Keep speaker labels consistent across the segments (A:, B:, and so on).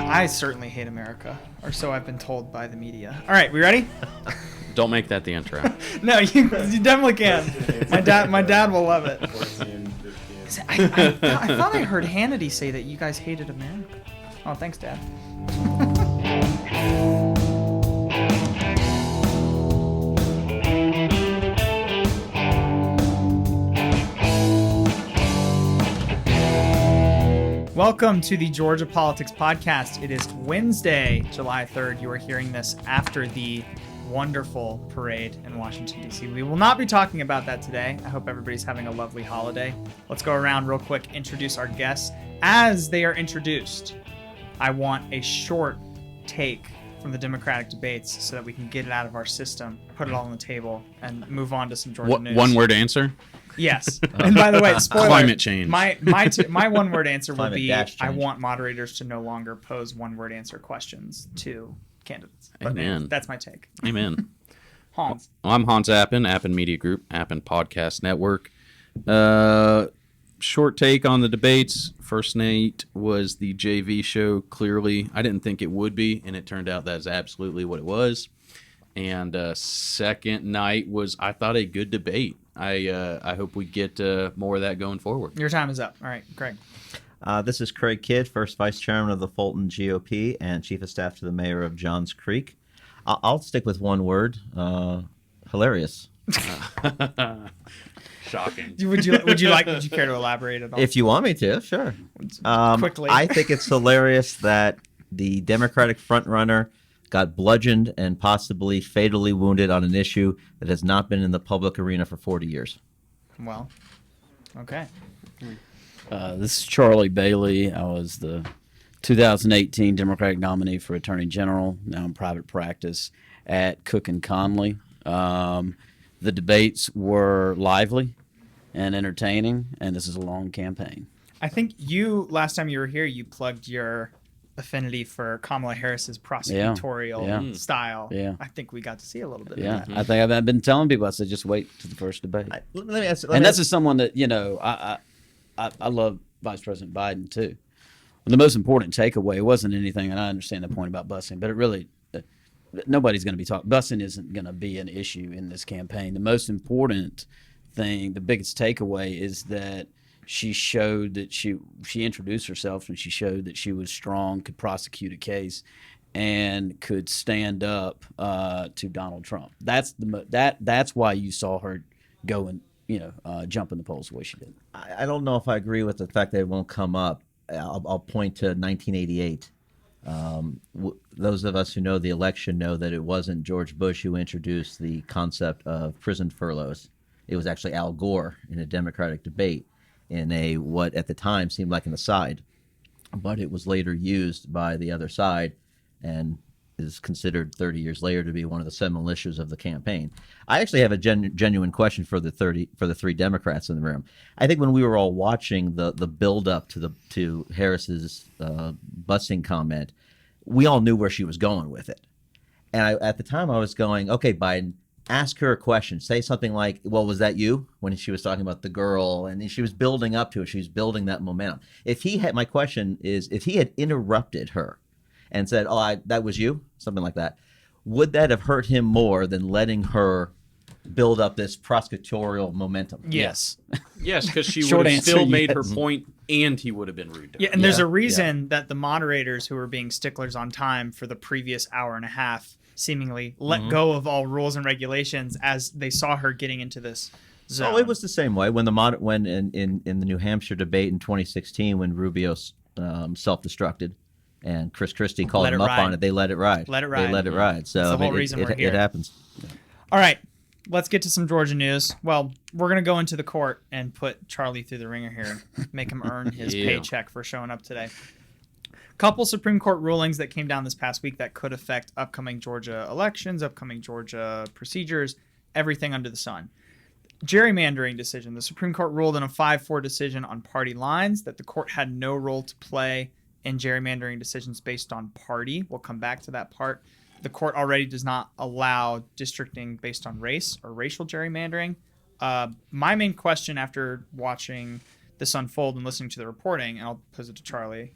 A: I certainly hate America, or so I've been told by the media. All right, we ready?
B: Don't make that the intro.
A: No, you definitely can. My dad will love it.
C: 14, 15.
A: I thought I heard Hannity say that you guys hated America. Oh, thanks, Dad. Welcome to the Georgia Politics Podcast. It is Wednesday, July 3rd. You are hearing this after the wonderful parade in Washington, D.C. We will not be talking about that today. I hope everybody's having a lovely holiday. Let's go around real quick, introduce our guests. As they are introduced, I want a short take from the Democratic debates so that we can get it out of our system, put it all on the table, and move on to some Georgia news.
B: One word answer?
A: Yes. And by the way, spoiler,
B: climate change.
A: My one word answer will be I want moderators to no longer pose one word answer questions to candidates.
B: Amen.
A: That's my take.
B: Amen.
A: Hans.
B: Well, I'm Hans Appen, Appen Media Group, Appen Podcast Network. Short take on the debates. First night was the JV show. Clearly, I didn't think it would be, and it turned out that's absolutely what it was. And second night was, I thought, a good debate. I hope we get more of that going forward.
A: Your time is up. All right, Greg.
D: This is Craig Kidd, first vice chairman of the Fulton GOP and chief of staff to the mayor of Johns Creek. I'll stick with one word: hilarious.
A: Shocking. Would you care to elaborate at all?
D: If you want me to, sure.
A: Quickly.
D: I think it's hilarious that the Democratic frontrunner got bludgeoned and possibly fatally wounded on an issue that has not been in the public arena for 40 years.
A: Well, okay.
E: This is Charlie Bailey. I was the 2018 Democratic nominee for Attorney General, now in private practice at Cook and Conley. The debates were lively and entertaining, and this is a long campaign.
A: I think last time you were here, you plugged your affinity for Kamala Harris's prosecutorial style.
E: Yeah.
A: I think we got to see a little bit
E: Yeah,
A: of that.
E: I think I've been telling people, I said, just wait to the first debate.
D: This
E: is someone that, I love Vice President Biden, too. The most important takeaway, it wasn't anything, and I understand the point about busing, but it really, nobody's going to be talking. Busing isn't going to be an issue in this campaign. The most important thing, the biggest takeaway is that she showed that she introduced herself and she showed that she was strong, could prosecute a case, and could stand up to Donald Trump. That's why you saw her go and jump in the polls the way she did.
D: I don't know if I agree with the fact that it won't come up. I'll point to 1988. Those of us who know the election know that it wasn't George Bush who introduced the concept of prison furloughs. It was actually Al Gore in a Democratic debate in what at the time seemed like an aside, but it was later used by the other side and is considered 30 years later to be one of the seminal issues of the campaign. I actually have a genuine question for the three Democrats in the room. I think when we were all watching the build up to Harris's busing comment, we all knew where she was going with it. And at the time I was going, okay, Biden, ask her a question. Say something like, well, was that you? When she was talking about the girl, and she was building up to it. She was building that momentum. My question is, if he had interrupted her and said, that was you? Something like that. Would that have hurt him more than letting her build up this prosecutorial momentum?
A: Yes.
B: Yes, because she would have still made her point, and he would have been rude to her.
A: Yeah, and there's a reason that the moderators who were being sticklers on time for the previous hour and a half seemingly let go of all rules and regulations as they saw her getting into this zone.
D: Oh, it was the same way when in the New Hampshire debate in 2016 when Rubio self-destructed and Chris Christie called him up on it. They let it ride.
A: They let it
D: ride. So
A: that's the whole reason we're here.
D: It happens.
A: All right, let's get to some Georgia news. Well, we're going to go into the court and put Charlie through the ringer here, make him earn his paycheck for showing up today. Couple Supreme Court rulings that came down this past week that could affect upcoming Georgia elections, upcoming Georgia procedures, everything under the sun. Gerrymandering decision. The Supreme Court ruled in a 5-4 decision on party lines that the court had no role to play in gerrymandering decisions based on party. We'll come back to that part. The court already does not allow districting based on race or racial gerrymandering. My main question after watching this unfold and listening to the reporting, and I'll pose it to Charlie,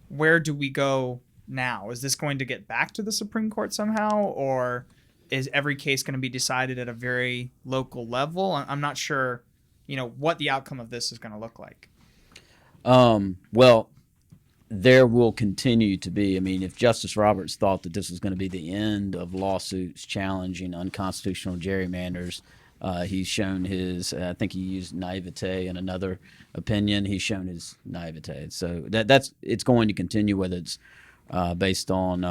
A: where do we go now? Is this going to get back to the Supreme Court somehow, or is every case going to be decided at a very local level? I'm not sure, what the outcome of this is going to look like.
E: Well, there will continue to be. I mean, if Justice Roberts thought that this was going to be the end of lawsuits challenging unconstitutional gerrymanders, he's shown his, I think he used naivete in another opinion. He's shown his naivete. So it's going to continue, whether it's based on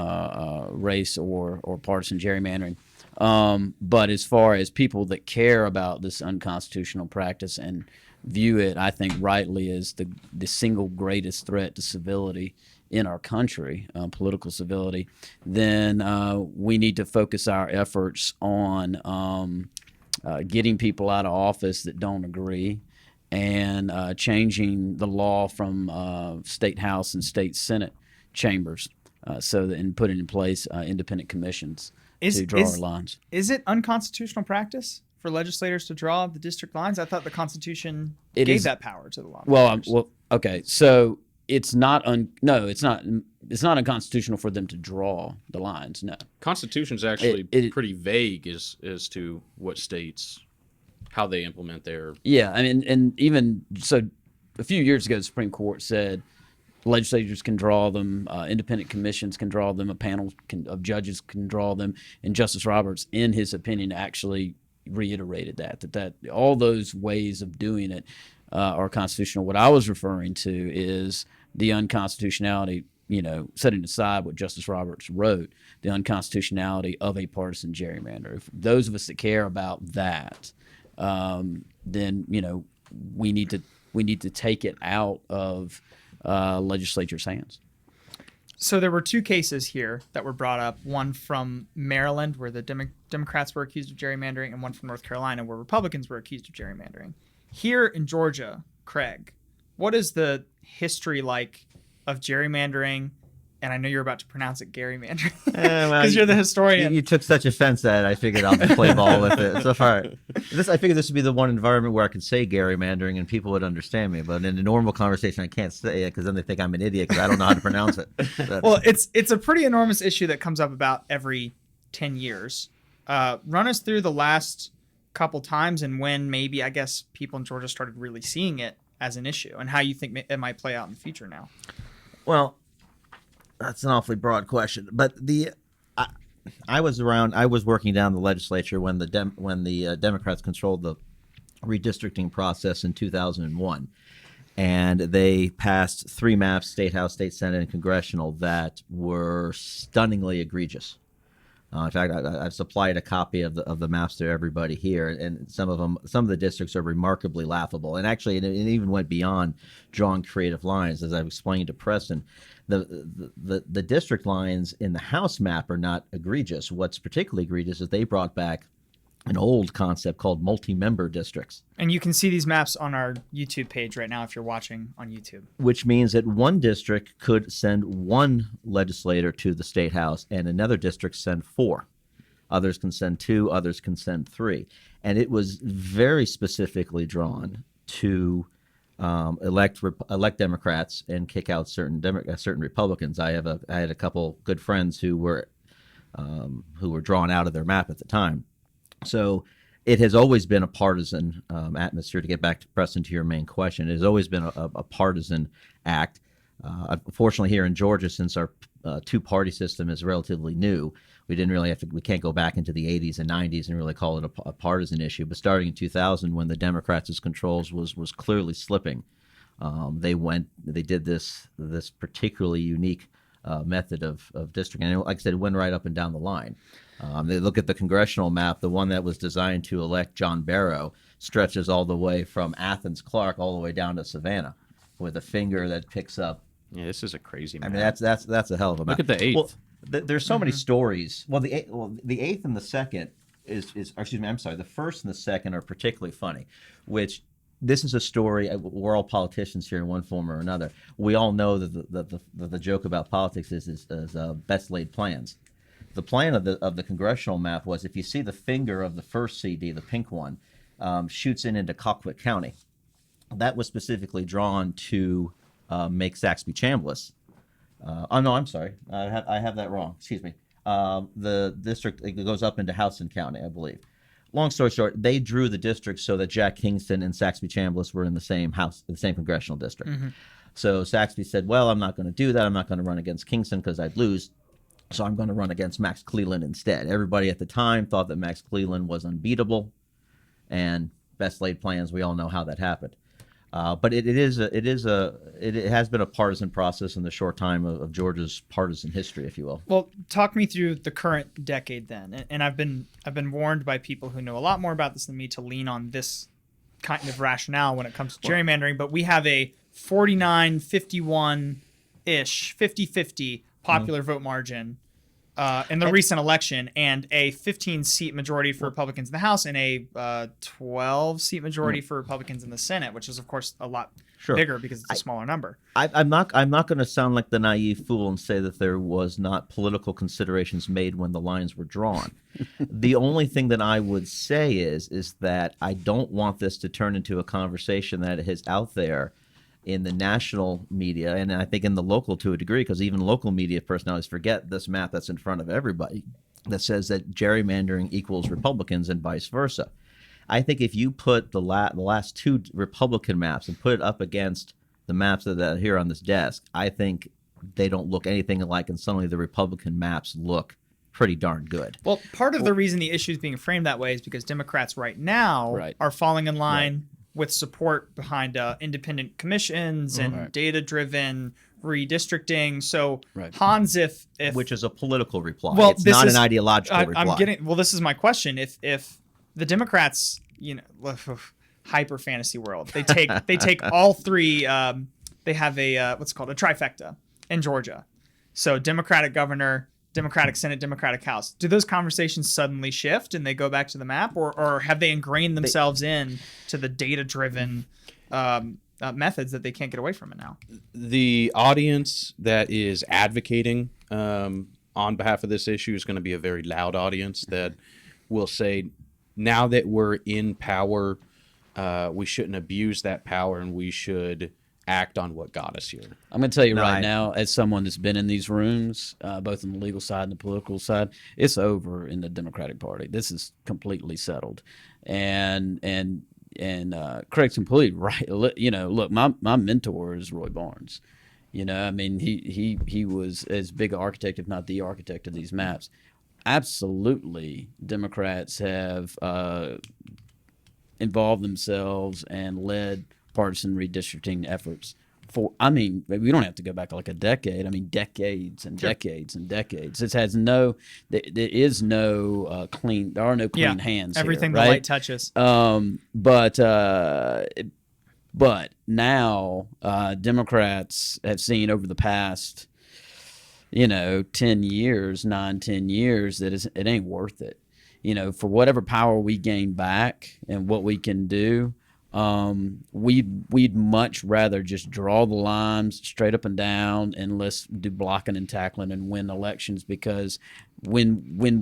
E: race or partisan gerrymandering. But as far as people that care about this unconstitutional practice and view it, I think rightly, as the single greatest threat to civility in our country, political civility, then we need to focus our efforts on getting people out of office that don't agree, and changing the law from state house and state senate chambers, and putting in place independent commissions to draw our lines.
A: Is it unconstitutional practice for legislators to draw the district lines? I thought the Constitution gave that power to the lawmakers.
E: Well, okay. So it's not it's not unconstitutional for them to draw the lines. No.
B: Constitution's actually pretty vague as to what states, how they implement their.
E: Yeah, I mean, and even so, a few years ago, the Supreme Court said legislators can draw them, independent commissions can draw them, a panel of judges can draw them, and Justice Roberts, in his opinion, actually reiterated that all those ways of doing it are constitutional. What I was referring to is the unconstitutionality, setting aside what Justice Roberts wrote, the unconstitutionality of a partisan gerrymander. If those of us that care about that, then we need to take it out of legislature's hands.
A: So there were two cases here that were brought up, one from Maryland where the Democrats were accused of gerrymandering, and one from North Carolina where Republicans were accused of gerrymandering. Here in Georgia, Craig, what is the history like of gerrymandering? And I know you're about to pronounce it gerrymandering because you're the historian.
D: You took such offense at it, I figured I'll play ball with it. So far, I figured this would be the one environment where I could say gerrymandering and people would understand me. But in a normal conversation, I can't say it because then they think I'm an idiot because I don't know how to pronounce it.
A: Well, it's a pretty enormous issue that comes up about every 10 years. Run us through the last couple times and when maybe, I guess, people in Georgia started really seeing it as an issue and how you think it might play out in the future now.
D: Well, that's an awfully broad question, but I was working down the legislature when the Democrats controlled the redistricting process in 2001, and they passed 3 maps: state house, state senate, and congressional, that were stunningly egregious. In fact, I've supplied a copy of the maps to everybody here, and some of the districts are remarkably laughable. And actually, it even went beyond drawing creative lines, as I've explained to Preston. The district lines in the House map are not egregious. What's particularly egregious is they brought back an old concept called multi-member districts.
A: And you can see these maps on our YouTube page right now if you're watching on YouTube.
D: Which means that one district could send 1 legislator to the state house and another district send 4. Others can send 2, others can send 3. And it was very specifically drawn to elect Democrats and kick out certain Republicans. I had a couple good friends who were drawn out of their map at the time. So it has always been a partisan atmosphere. To get back to Preston, to your main question, it has always been a partisan act. Unfortunately, here in Georgia, since our 2-party system is relatively new, we can't go back into the 80s and 90s and really call it a partisan issue. But starting in 2000, when the Democrats' controls was clearly slipping, they did this particularly unique method of districting. And like I said, it went right up and down the line. They look at the congressional map. The one that was designed to elect John Barrow stretches all the way from Athens, Clark, all the way down to Savannah, with a finger that picks up.
B: Yeah, this is a crazy map.
D: I mean, that's a hell of a map.
B: Look at the 8th.
D: Well, there's so many stories. Well, the 8th and the 2nd the 1st and the 2nd are particularly funny. Which this is a story. We're all politicians here in one form or another. We all know that the joke about politics is best laid plans. The plan of the congressional map was, if you see the finger of the first CD, the pink one, shoots into Colquitt County. That was specifically drawn to make Saxby Chambliss Oh no, I'm sorry. I have that wrong. Excuse me. The district, it goes up into Houston County, I believe. Long story short, they drew the district so that Jack Kingston and Saxby Chambliss were in the same house, the same congressional district. So Saxby said, "Well, I'm not going to do that. I'm not going to run against Kingston because I'd lose. So I'm going to run against Max Cleland instead." Everybody at the time thought that Max Cleland was unbeatable, and best laid plans. We all know how that happened. But it has been a partisan process in the short time of Georgia's partisan history, if you will.
A: Well, talk me through the current decade then. And I've been warned by people who know a lot more about this than me to lean on this kind of rationale when it comes to gerrymandering. But we have a 49-51-ish, 50-50 popular vote margin in the recent election, and a 15-seat majority for Republicans in the House and a 12-seat majority for Republicans in the Senate, which is, of course, a lot bigger because it's a smaller number.
D: I'm not going to sound like the naive fool and say that there was not political considerations made when the lines were drawn. The only thing that I would say is that I don't want this to turn into a conversation that is out there in the national media, and I think in the local to a degree, because even local media personalities forget this map that's in front of everybody that says that gerrymandering equals Republicans and vice versa. I think if you put the last two Republican maps and put it up against the maps that are here on this desk, I think they don't look anything alike, and suddenly the Republican maps look pretty darn good.
A: Well, part of the reason the issue is being framed that way is because Democrats right now are falling in line with support behind independent commissions and data-driven redistricting. So Hans, if
D: which is a political reply,
A: well,
D: it's not an ideological reply.
A: This is my question. If the Democrats, hyper fantasy world, they take all three. They have a what's called a trifecta in Georgia. So Democratic governor, Democratic Senate, Democratic House. Do those conversations suddenly shift and they go back to the map, or have they ingrained themselves in to the data-driven methods that they can't get away from it now?
B: The audience that is advocating on behalf of this issue is going to be a very loud audience that will say, now that we're in power, we shouldn't abuse that power and we should act on what got us here.
E: I'm going to tell you now, as someone that's been in these rooms, both on the legal side and the political side, it's over in the Democratic Party. This is completely settled, and Craig's completely right. Look, my mentor is Roy Barnes. I mean, he was as big an architect, if not the architect of these maps. Absolutely, Democrats have involved themselves and led partisan redistricting efforts we don't have to go back like a decade. I mean, decades and decades and decades. There are no clean hands.
A: Everything
E: here, right?
A: The light touches.
E: But now Democrats have seen over the past 10 years that it ain't worth it. For whatever power we gain back and what we can do, we'd much rather just draw the lines straight up and down and let's do blocking and tackling and win elections, because when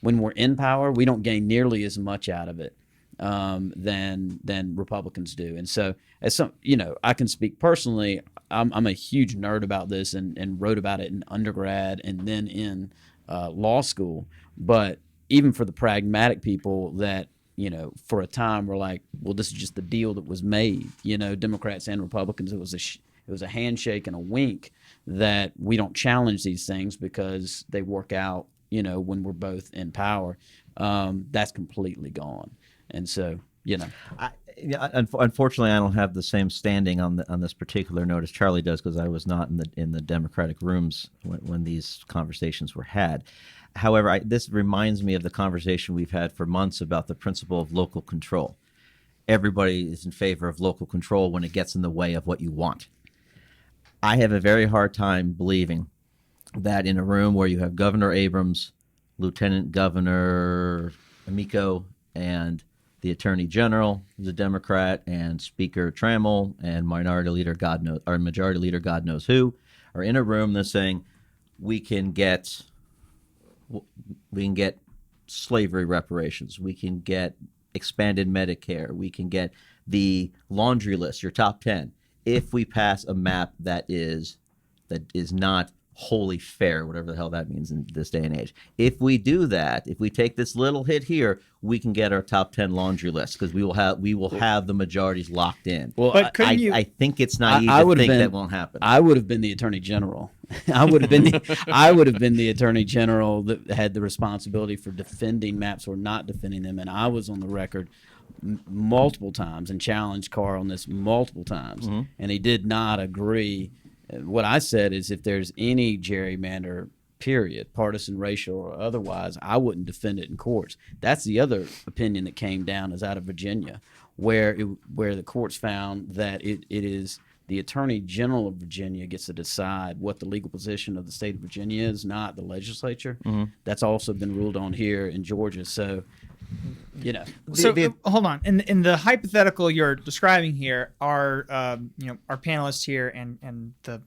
E: we're in power, we don't gain nearly as much out of it than Republicans do. And so, I can speak personally. I'm a huge nerd about this and wrote about it in undergrad and then in law school. But even for the pragmatic people that, for a time were like, well, this is just the deal that was made, Democrats and Republicans, it was a handshake and a wink that we don't challenge these things because they work out, when we're both in power. That's completely gone. And so,
D: unfortunately, I don't have the same standing on this particular note as Charlie does, because I was not in the Democratic rooms when these conversations were had. However, this reminds me of the conversation we've had for months about the principle of local control. Everybody is in favor of local control when it gets in the way of what you want. I have a very hard time believing that in a room where you have Governor Abrams, Lieutenant Governor Amico, and the Attorney General, who's a Democrat, and Speaker Trammell, and Majority Leader God knows who, are in a room that's saying we can get slavery reparations, we can get expanded Medicare, we can get the laundry list, your top 10, if we pass a map that is that is not wholly fair, whatever the hell that means in this day and age. If we do that, if we take this little hit here, we can get our top 10 laundry list because we will have the majorities locked in.
E: Well,
A: But couldn't you?
D: I think it's naive
E: I
D: to
E: would have
D: think
E: been-
D: that won't happen.
E: I would have been the attorney general. I would have been the attorney general that had the responsibility for defending maps or not defending them, and I was on the record multiple times and challenged Carl on this multiple times, and he did not agree. What I said is, if there's any gerrymander, period, partisan, racial, or otherwise, I wouldn't defend it in courts. That's the other opinion that came down is out of Virginia, where the courts found that it is the Attorney General of Virginia gets to decide what the legal position of the state of Virginia is, not the legislature. That's also been ruled on here in Georgia. So, you know.
A: So hold on. In the hypothetical you're describing here, our our panelists here and the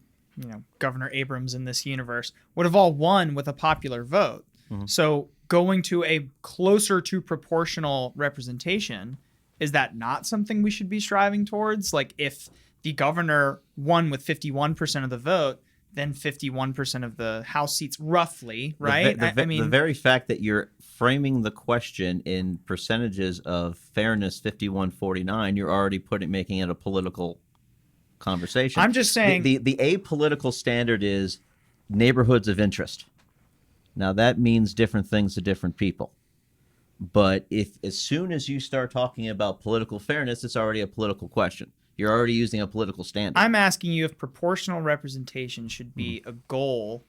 A: Governor Abrams in this universe would have all won with a popular vote. So going to a closer to proportional representation, is that not something we should be striving towards? Like if the governor won with 51% of the vote, then 51% of the House seats, roughly, right?
D: I mean, the very fact that you're framing the question in percentages of fairness, 51-49, you're already making it a political conversation.
A: I'm just saying
D: the apolitical standard is neighborhoods of interest. Now that means different things to different people. But as soon as you start talking about political fairness, it's already a political question. You're already using a political standard.
A: I'm asking you if proportional representation should be a goal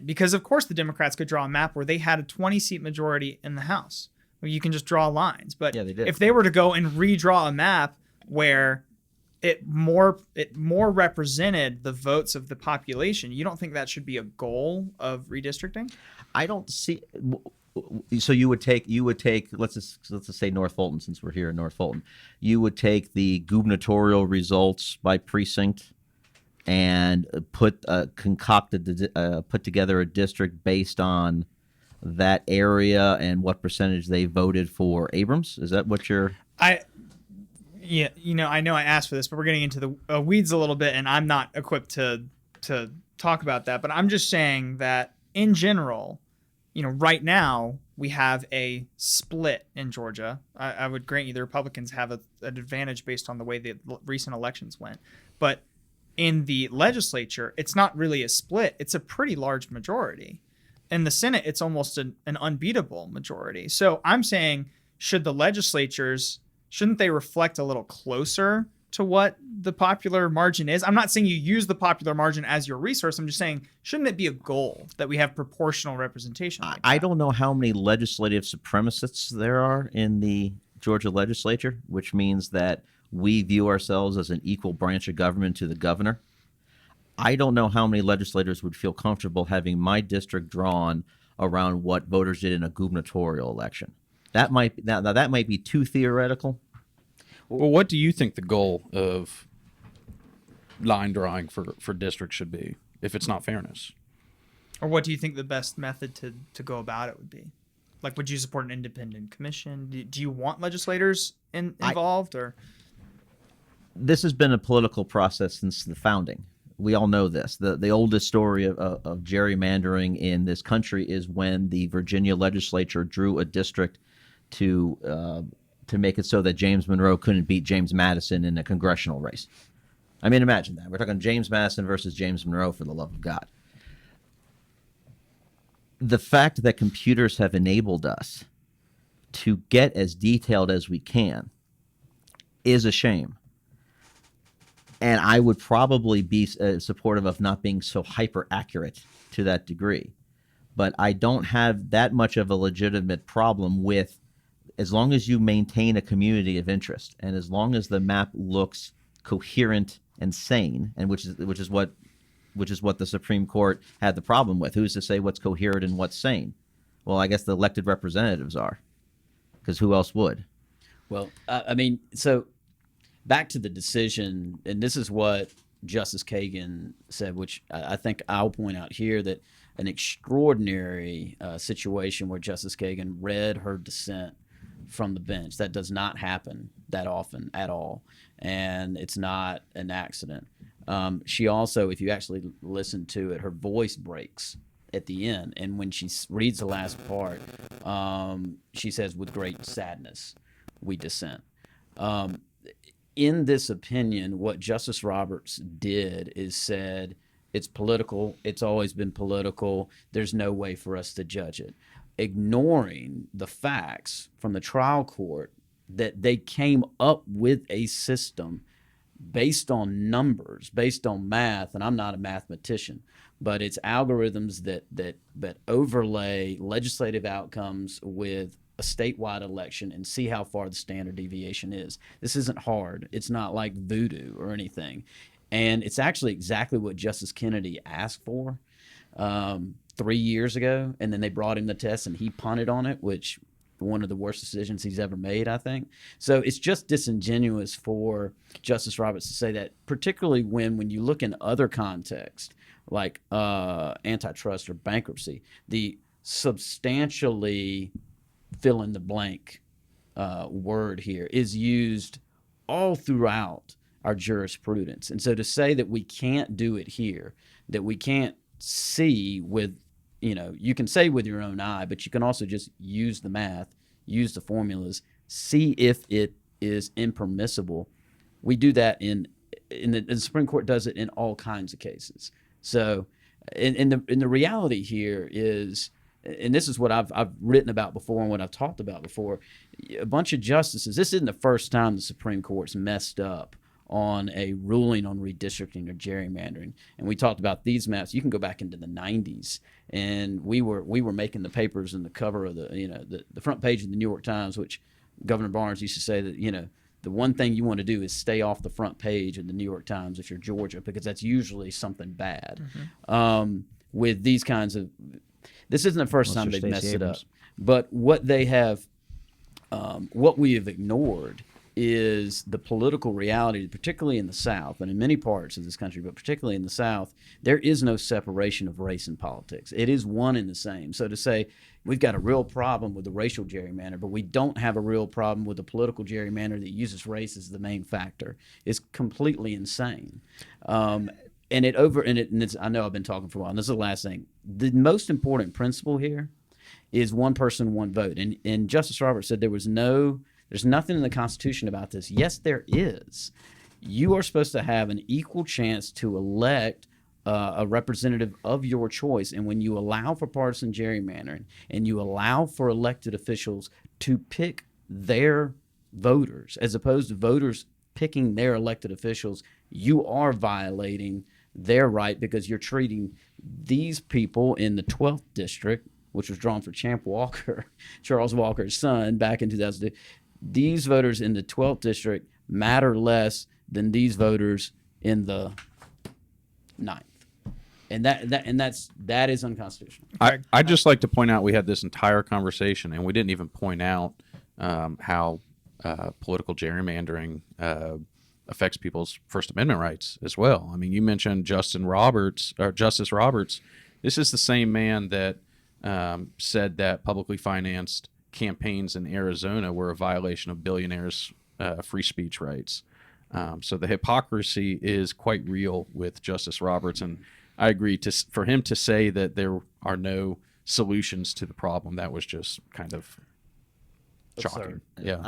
A: because of course the Democrats could draw a map where they had a 20-seat majority in the House. Where you can just draw lines. But
D: yeah, they did.
A: If they were to go and redraw a map where it more represented the votes of the population, you don't think that should be a goal of redistricting?
D: I don't see. So you would take let's just say North Fulton, since we're here in North Fulton. You would take the gubernatorial results by precinct and put together a district based on that area and what percentage they voted for Abrams. Is that what you're?
A: Yeah, I know I asked for this, but we're getting into the weeds a little bit, and I'm not equipped to talk about that. But I'm just saying that in general, right now we have a split in Georgia. I would grant you the Republicans have an advantage based on the way the recent elections went. But in the legislature, it's not really a split. It's a pretty large majority. In the Senate, it's almost an unbeatable majority. So I'm saying, shouldn't they reflect a little closer to what the popular margin is? I'm not saying you use the popular margin as your resource. I'm just saying, shouldn't it be a goal that we have proportional representation? Like
D: I don't know how many legislative supremacists there are in the Georgia legislature, which means that we view ourselves as an equal branch of government to the governor. I don't know how many legislators would feel comfortable having my district drawn around what voters did in a gubernatorial election. That might be too theoretical.
B: Well, what do you think the goal of line drawing for districts should be if it's not fairness?
A: Or what do you think the best method to go about it would be? Like, would you support an independent commission? Do you want legislators involved? Or
D: this has been a political process since the founding. We all know this. The oldest story of gerrymandering in this country is when the Virginia legislature drew a district to make it so that James Monroe couldn't beat James Madison in a congressional race. I mean, imagine that. We're talking James Madison versus James Monroe, for the love of God. The fact that computers have enabled us to get as detailed as we can is a shame. And I would probably be supportive of not being so hyper accurate to that degree. But I don't have that much of a legitimate problem with, as long as you maintain a community of interest and as long as the map looks coherent and sane, and which is what the Supreme Court had the problem with. Who's to say what's coherent and what's sane? Well, I guess the elected representatives are, because who else would?
E: Well, I mean, so back to the decision, and this is what Justice Kagan said, which I think I'll point out here, that an extraordinary situation where Justice Kagan read her dissent from the bench. That does not happen that often at all, and it's not an accident. She also, if you actually listen to it, her voice breaks at the end, and when she reads the last part, she says, "With great sadness, we dissent." In this opinion, what Justice Roberts did is said, it's political. It's always been political. There's no way for us to judge it, ignoring the facts from the trial court that they came up with a system based on numbers, based on math. And I'm not a mathematician, but it's algorithms that overlay legislative outcomes with a statewide election and see how far the standard deviation is. This isn't hard. It's not like voodoo or anything. And it's actually exactly what Justice Kennedy asked for 3 years ago. And then they brought him the test and he punted on it, which one of the worst decisions he's ever made, I think. So it's just disingenuous for Justice Roberts to say that, particularly when you look in other contexts, like antitrust or bankruptcy, the substantially fill in the blank word here is used all throughout our jurisprudence. And so to say that we can't do it here, that we can't see with, you can say with your own eye, but you can also just use the math, use the formulas, see if it is impermissible. We do that in the Supreme Court does it in all kinds of cases. So, and the reality here is, and this is what I've written about before and what I've talked about before, a bunch of justices, this isn't the first time the Supreme Court's messed up on a ruling on redistricting or gerrymandering. And we talked about these maps. You can go back into the 90s, and we were making the papers and the cover of the front page of the New York Times, which Governor Barnes used to say that, the one thing you want to do is stay off the front page of the New York Times if you're Georgia, because that's usually something bad. With these kinds of, this isn't the first time they've messed it up. But what they have, what we have ignored is the political reality, particularly in the South and in many parts of this country, but particularly in the South, there is no separation of race and politics. It is one and the same. So to say we've got a real problem with the racial gerrymander, but we don't have a real problem with the political gerrymander that uses race as the main factor is completely insane. I know I've been talking for a while, and this is the last thing. The most important principle here is one person, one vote. And Justice Roberts said there's nothing in the Constitution about this. Yes, there is. You are supposed to have an equal chance to elect a representative of your choice. And when you allow for partisan gerrymandering and you allow for elected officials to pick their voters as opposed to voters picking their elected officials, you are violating their right, because you're treating these people in the 12th district, which was drawn for Champ Walker, Charles Walker's son, back in 2002. These voters in the 12th district matter less than these voters in the 9th. And that is unconstitutional.
B: I'd just like to point out we had this entire conversation and we didn't even point out how political gerrymandering affects people's First Amendment rights as well. I mean, you mentioned Justice Roberts. This is the same man that said that publicly financed campaigns in Arizona were a violation of billionaires' free speech rights. So the hypocrisy is quite real with Justice Roberts, and I agree for him to say that there are no solutions to the problem. That was just kind of shocking. Yeah,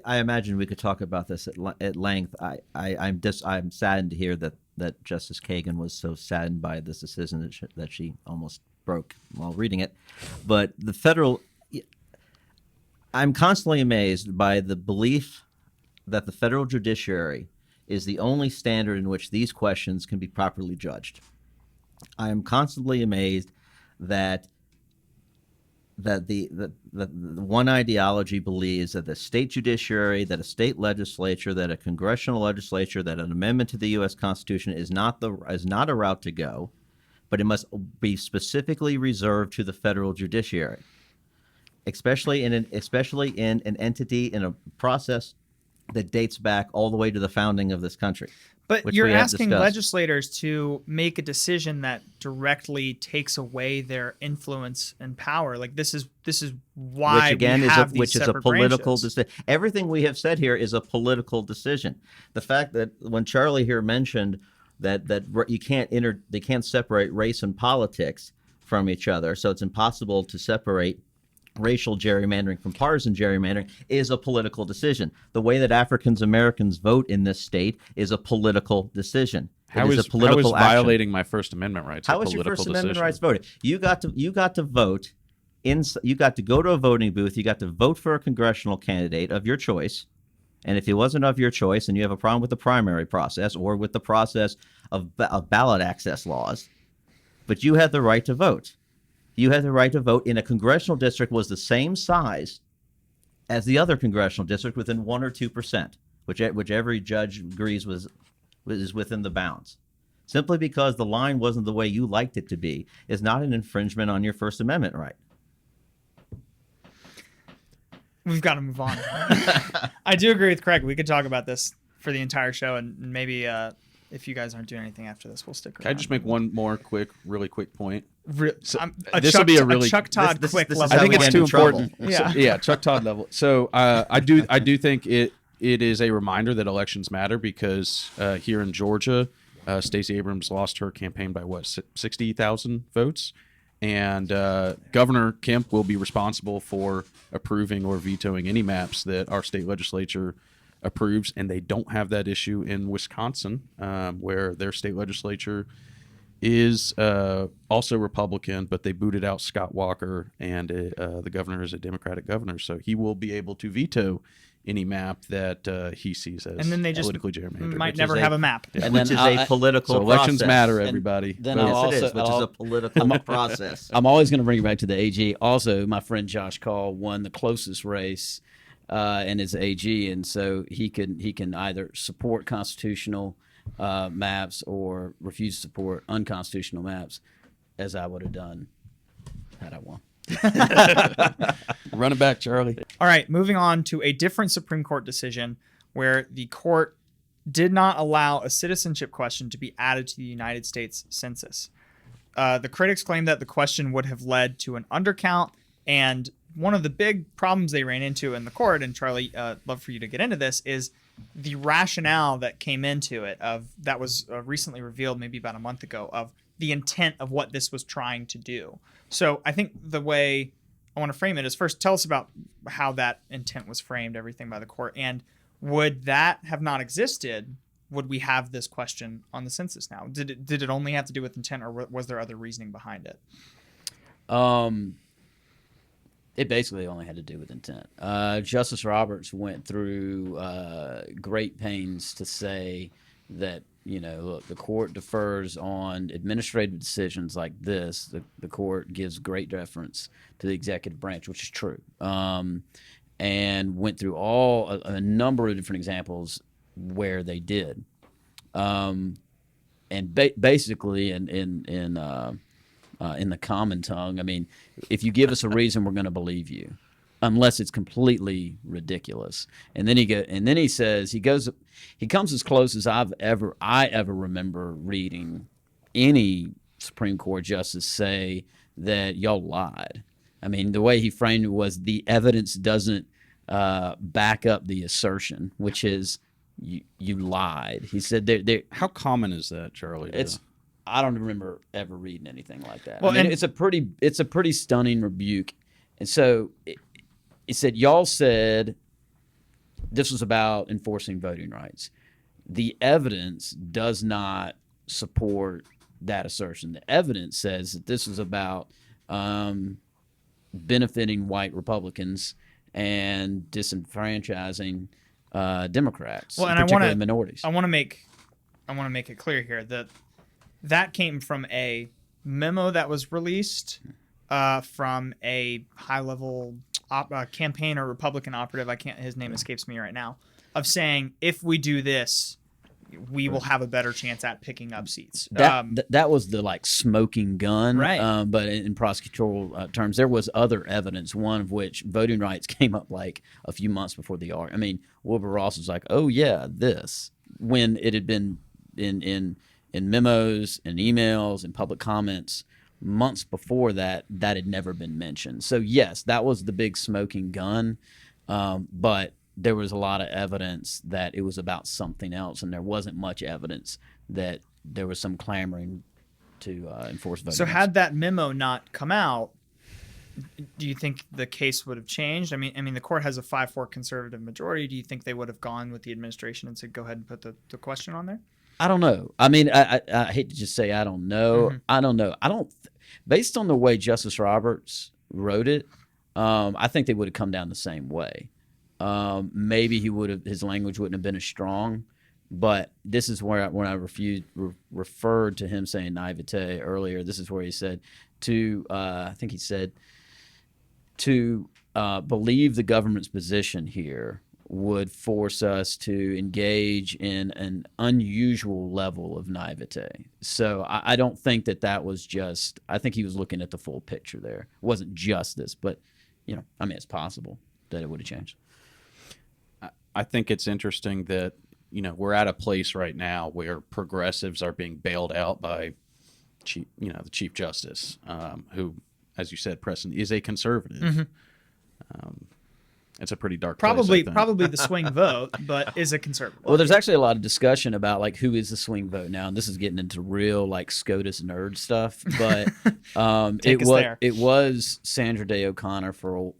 D: I imagine we could talk about this at length. I'm saddened to hear that Justice Kagan was so saddened by this decision that she almost broke while reading it. But I'm constantly amazed by the belief that the federal judiciary is the only standard in which these questions can be properly judged. I am constantly amazed that the one ideology believes that the state judiciary, that a state legislature, that a congressional legislature, that an amendment to the U.S. Constitution is not a route to go, but it must be specifically reserved to the federal judiciary, especially in an entity, in a process that dates back all the way to the founding of this country.
A: But you're asking legislators to make a decision that directly takes away their influence and power. Like this is why
D: which is a political decision. Everything we have said here is a political decision. The fact that when Charlie here mentioned you can't they can't separate race and politics from each other. So it's impossible to separate racial gerrymandering from partisan gerrymandering is a political decision. The way that African Americans vote in this state is a political decision.
B: How is
D: a political action.
B: violating my First Amendment rights?
D: How is your First Amendment rights voted? You got to vote. You got to go to a voting booth. You got to vote for a congressional candidate of your choice. And if it wasn't of your choice, and you have a problem with the primary process or with the process of ballot access laws, but you had the right to vote. You had the right to vote in a congressional district was the same size as the other congressional district, within 1 or 2%, which every judge agrees was within the bounds. Simply because the line wasn't the way you liked it to be is not an infringement on your First Amendment right.
A: We've got to move on. I do agree with Craig. We could talk about this for the entire show, and maybe if you guys aren't doing anything after this, we'll stick around.
B: Can I just make one more really quick point?
A: This will be a really Chuck Todd quick level.
B: I think it's too important.
A: Yeah.
B: So, yeah, Chuck Todd level. So I do think it is a reminder that elections matter, because here in Georgia, Stacey Abrams lost her campaign by 60,000 votes. And Governor Kemp will be responsible for approving or vetoing any maps that our state legislature approves, and they don't have that issue in Wisconsin, where their state legislature is also Republican, but they booted out Scott Walker, and the governor is a Democratic governor, so he will be able to veto any map that he sees as
A: and then they just
B: politically gerrymandered.
A: might never have a map.
D: And which is a political
B: so elections
D: process.
B: matter, everybody.
E: Then
D: Yes, it is, which is a political process.
E: I'm always going to bring it back to the AG. Also, my friend Josh Call won the closest race and is AG, and so he can either support constitutional maps or refuse to support unconstitutional maps, as I would have done had I won.
B: Run it back, Charlie.
A: All right, moving on to a different Supreme Court decision where the court did not allow a citizenship question to be added to the United States Census. The critics claimed that the question would have led to an undercount, and one of the big problems they ran into in the court, and Charlie, love for you to get into this, is the rationale that came into it that was recently revealed maybe about a month ago, of the intent of what this was trying to do. So I think the way I want to frame it is, first tell us about how that intent was framed, everything by the court, and would that have not existed, would we have this question on the census now? Did it only have to do with intent, or was there other reasoning behind it?
E: It basically only had to do with intent. Justice Roberts went through great pains to say that, look, the court defers on administrative decisions like this. The court gives great deference to the executive branch, which is true, and went through a number of different examples where they did, and basically in the common tongue, I mean, if you give us a reason, we're going to believe you, unless it's completely ridiculous. And then he says he comes as close as I ever remember reading any Supreme Court justice say that y'all lied. I mean, the way he framed it was the evidence doesn't back up the assertion, which is you lied. He said
B: How common is that, Charlie?
E: I don't remember ever reading anything like that.
A: Well,
E: I mean, it's a pretty stunning rebuke. And so it said, y'all said this was about enforcing voting rights. The evidence does not support that assertion. The evidence says that this was about benefiting white Republicans and disenfranchising Democrats,
A: Well, and
E: particularly minorities.
A: I want to make it clear here that came from a memo that was released from a high-level campaign or Republican operative. His name escapes me right now. Of saying, if we do this, we will have a better chance at picking up seats.
E: That was the smoking gun,
A: right?
E: But in prosecutorial terms, there was other evidence. One of which voting rights came up a few months before the argument. I mean, Wilbur Ross was like, "Oh yeah, this," when it had been in memos and emails and public comments months before that had never been mentioned. So yes, that was the big smoking gun, but there was a lot of evidence that it was about something else, and there wasn't much evidence that there was some clamoring to enforce voting
A: So
E: rights.
A: had that memo not come out, do you think the case would have changed? I mean, the court has a 5-4 conservative majority. Do you think they would have gone with the administration and said, "Go ahead and put the question on there"?
E: I don't know. I mean, I hate to just say I don't know. I don't know. Based on the way Justice Roberts wrote it, I think they would have come down the same way. Maybe his language wouldn't have been as strong, but this is where when I referred to him saying naivete earlier, this is where he said I think he said to believe the government's position here would force us to engage in an unusual level of naivete. So I don't think that was just, I think he was looking at the full picture there. It wasn't just this, but, I mean, it's possible that it would have changed.
B: I think it's interesting that, we're at a place right now where progressives are being bailed out by the Chief Justice, who, as you said, Preston, is a conservative. It's a pretty dark place, I think.
A: Probably the swing vote, but is a conservative.
E: Well, there's actually a lot of discussion about like who is the swing vote now, and this is getting into real like SCOTUS nerd stuff. But it was Sandra Day O'Connor for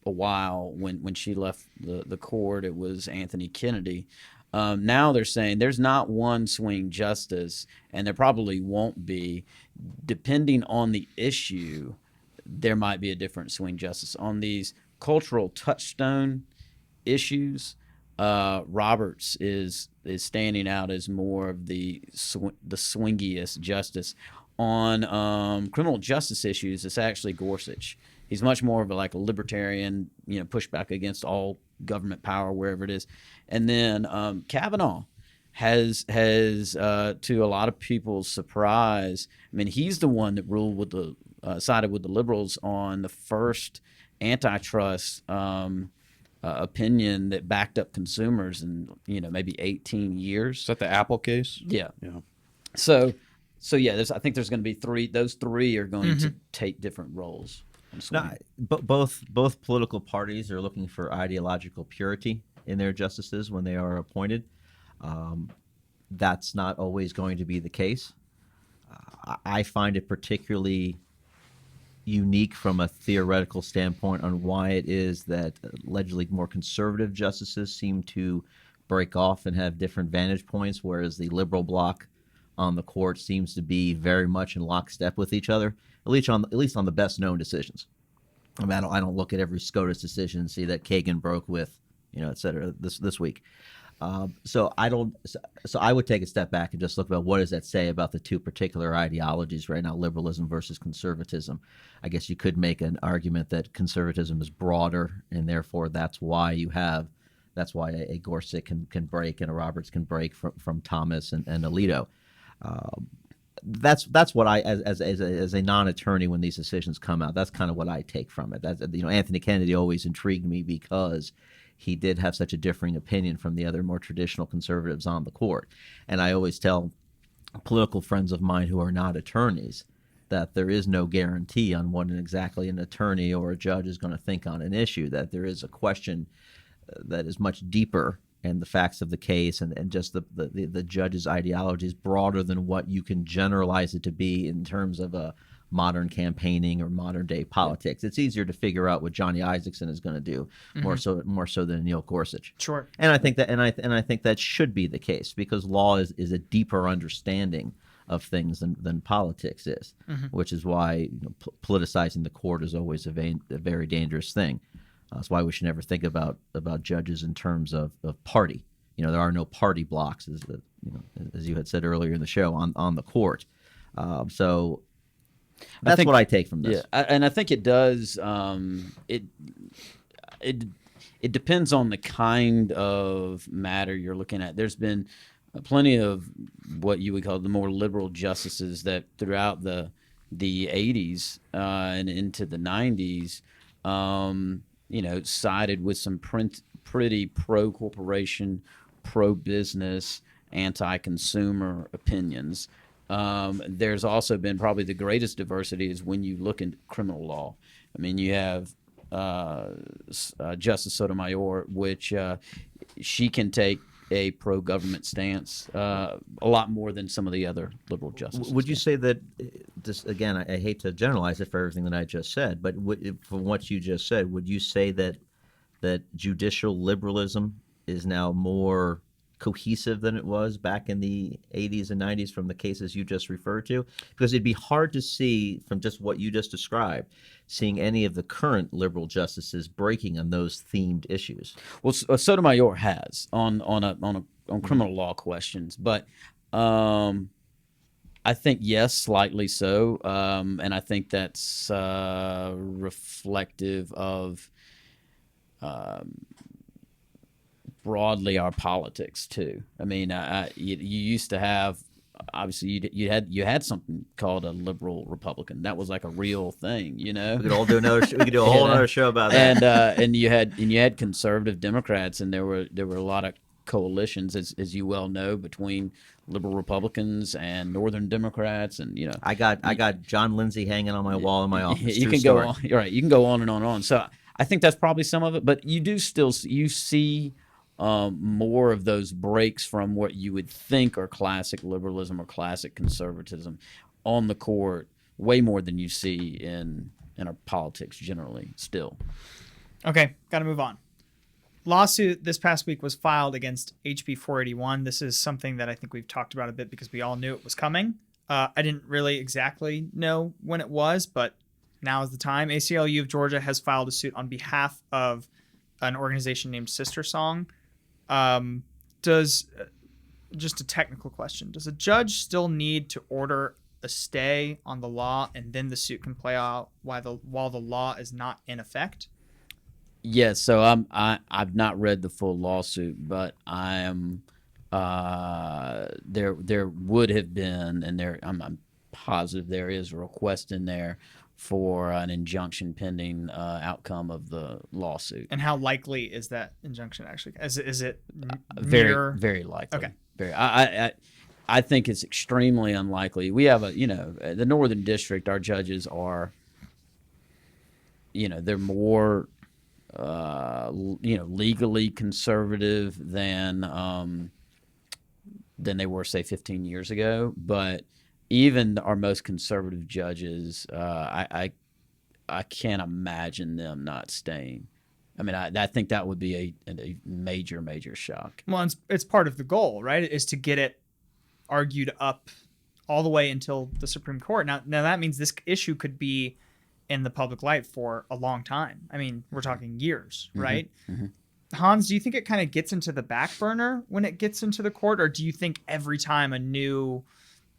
E: a while when she left the court. It was Anthony Kennedy. Now they're saying there's not one swing justice, and there probably won't be. Depending on the issue, there might be a different swing justice on these cultural touchstone issues. Roberts is standing out as more of the swingiest justice. On criminal justice issues, it's actually Gorsuch. He's much more of a libertarian, pushback against all government power wherever it is. And then Kavanaugh has to a lot of people's surprise. I mean, he's the one that sided with the liberals on the first antitrust opinion that backed up consumers in maybe 18 years.
B: Is that the Apple case?
E: Yeah.
B: Yeah.
E: So yeah, I think there's going to be three. Those three are going to take different roles.
D: Both political parties are looking for ideological purity in their justices when they are appointed. That's not always going to be the case. I find it particularly unique from a theoretical standpoint on why it is that allegedly more conservative justices seem to break off and have different vantage points, whereas the liberal bloc on the court seems to be very much in lockstep with each other, at least on the best known decisions. I mean, I don't look at every SCOTUS decision and see that Kagan broke with, et cetera, this week. So I would take a step back and just look about what does that say about the two particular ideologies right now, liberalism versus conservatism. I guess you could make an argument that conservatism is broader, and therefore that's why a Gorsuch can break and a Roberts can break from Thomas and Alito. That's what I, as a non-attorney, when these decisions come out, that's kind of what I take from it. Anthony Kennedy always intrigued me because he did have such a differing opinion from the other more traditional conservatives on the court. And I always tell political friends of mine who are not attorneys that there is no guarantee on what exactly an attorney or a judge is going to think on an issue, that there is a question that is much deeper and the facts of the case and just the judge's ideology is broader than what you can generalize it to be in terms of a modern campaigning or modern day politics. It's easier to figure out what Johnny Isaacson is going to do more so than Neil Gorsuch.
A: Sure.
D: And I think that I think that should be the case because law is a deeper understanding of things than politics is, which is why politicizing the court is always a very dangerous thing. That's why we should never think about judges in terms of party. There are no party blocks, as you had said earlier in the show, on the court. So that's what I take from this.
E: Yeah, and I think it does. It depends on the kind of matter you're looking at. There's been plenty of what you would call the more liberal justices that throughout the 80s and into the 90s. Sided with some pretty pro-corporation, pro-business, anti-consumer opinions. There's also been probably the greatest diversity is when you look at criminal law. I mean, you have Justice Sotomayor, which she can take a pro-government stance, a lot more than some of the other liberal justices.
D: Would you say that, this again, I hate to generalize it for everything that I just said, but from what you just said, would you say that judicial liberalism is now more cohesive than it was back in the 80s and 90s from the cases you just referred to? Because it'd be hard to see from just what you just described, seeing any of the current liberal justices breaking on those themed issues.
E: Well, Sotomayor has on criminal law questions, but I think yes, slightly so, and I think that's reflective of broadly our politics too. I mean, you used to have, obviously you had something called a liberal Republican. That was like a real thing, you know.
D: We could all do another. We could do a whole other show about that.
E: And you had conservative Democrats, and there were a lot of coalitions, as you well know, between liberal Republicans and Northern Democrats, and you know.
D: I got John Lindsay hanging on my wall in my office.
E: You can go on. You're right. You can go on and on and on. So I think that's probably some of it, but you see more of those breaks from what you would think are classic liberalism or classic conservatism on the court, way more than you see in our politics generally still.
A: Okay, got to move on. Lawsuit this past week was filed against HB 481. This is something that I think we've talked about a bit because we all knew it was coming. I didn't really exactly know when it was, but now is the time. ACLU of Georgia has filed a suit on behalf of an organization named Sister Song. Just a technical question, does a judge still need to order a stay on the law and then the suit can play out while the law is not in effect?
E: Yes. So I've not read the full lawsuit, but I am there would have been, and I'm positive there is a request in there for an injunction pending outcome of the lawsuit.
A: And how likely is that injunction actually? Is it
E: very, very likely?
A: Okay.
E: Very. I think it's extremely unlikely. We have the Northern District. Our judges are, they're more, legally conservative than they were, say, 15 years ago. But even our most conservative judges, I can't imagine them not staying. I mean, I think that would be a major, major shock.
A: Well, it's part of the goal, right? Is to get it argued up all the way until the Supreme Court. Now that means this issue could be in the public light for a long time. I mean, we're talking years, right? Mm-hmm. Hans, do you think it kind of gets into the back burner when it gets into the court, or do you think every time a new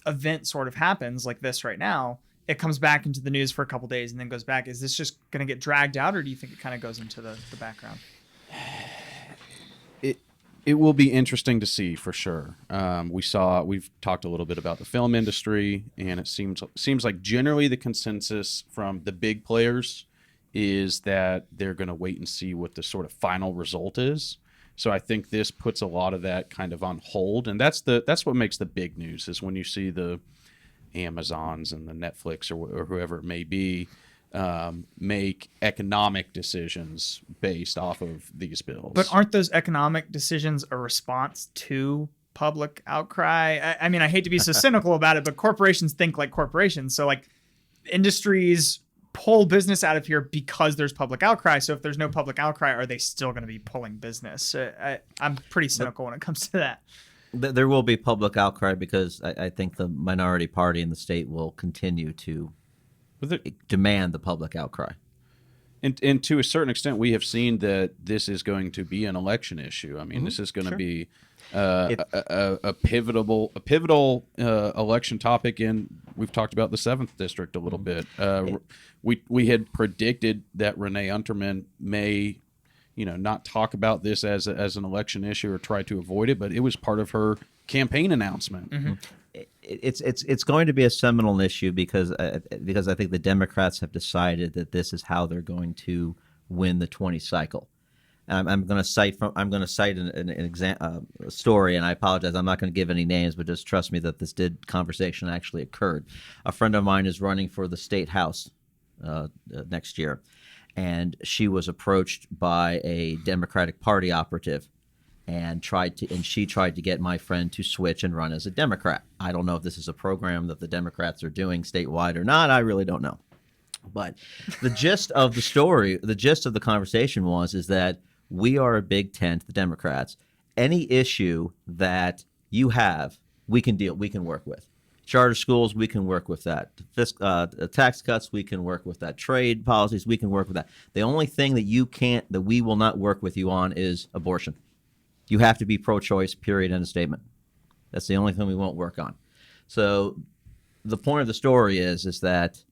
A: event sort of happens like this right now, it comes back into the news for a couple days and then goes back? Is this just going to get dragged out, or do you think it kind of goes into the background?
B: It will be interesting to see for sure. We've talked a little bit about the film industry, and it seems like generally the consensus from the big players is that they're going to wait and see what the sort of final result is. So I think this puts a lot of that kind of on hold, and that's what makes the big news, is when you see the Amazons and the Netflix or whoever it may be make economic decisions based off of these bills.
A: But aren't those economic decisions a response to public outcry? I mean, I hate to be so cynical about it, but corporations think like corporations. So like industries pull business out of here because there's public outcry. So if there's no public outcry, are they still going to be pulling business? I'm pretty cynical when it comes to that.
D: There will be public outcry because I think the minority party in the state will continue to demand the public outcry.
B: And to a certain extent, we have seen that this is going to be an election issue. I mean, this is going to be a pivotal election topic, and we've talked about the 7th District a little bit. We had predicted that Renee Unterman may, not talk about this as an election issue or try to avoid it, but it was part of her campaign announcement.
D: Mm-hmm. It's going to be a seminal issue because I think the Democrats have decided that this is how they're going to win the 20 cycle. I'm going to cite a story, and I apologize. I'm not going to give any names, but just trust me that this conversation actually occurred. A friend of mine is running for the state house next year, and she was approached by a Democratic Party operative and she tried to get my friend to switch and run as a Democrat. I don't know if this is a program that the Democrats are doing statewide or not. I really don't know. But the gist of the story, the gist of the conversation is that we are a big tent, the Democrats. Any issue that you have, we can work with. Charter schools, we can work with that. Tax cuts, we can work with that. Trade policies, we can work with that. The only thing that we will not work with you on is abortion. You have to be pro-choice, period, end of statement. That's the only thing we won't work on. So the point of the story is that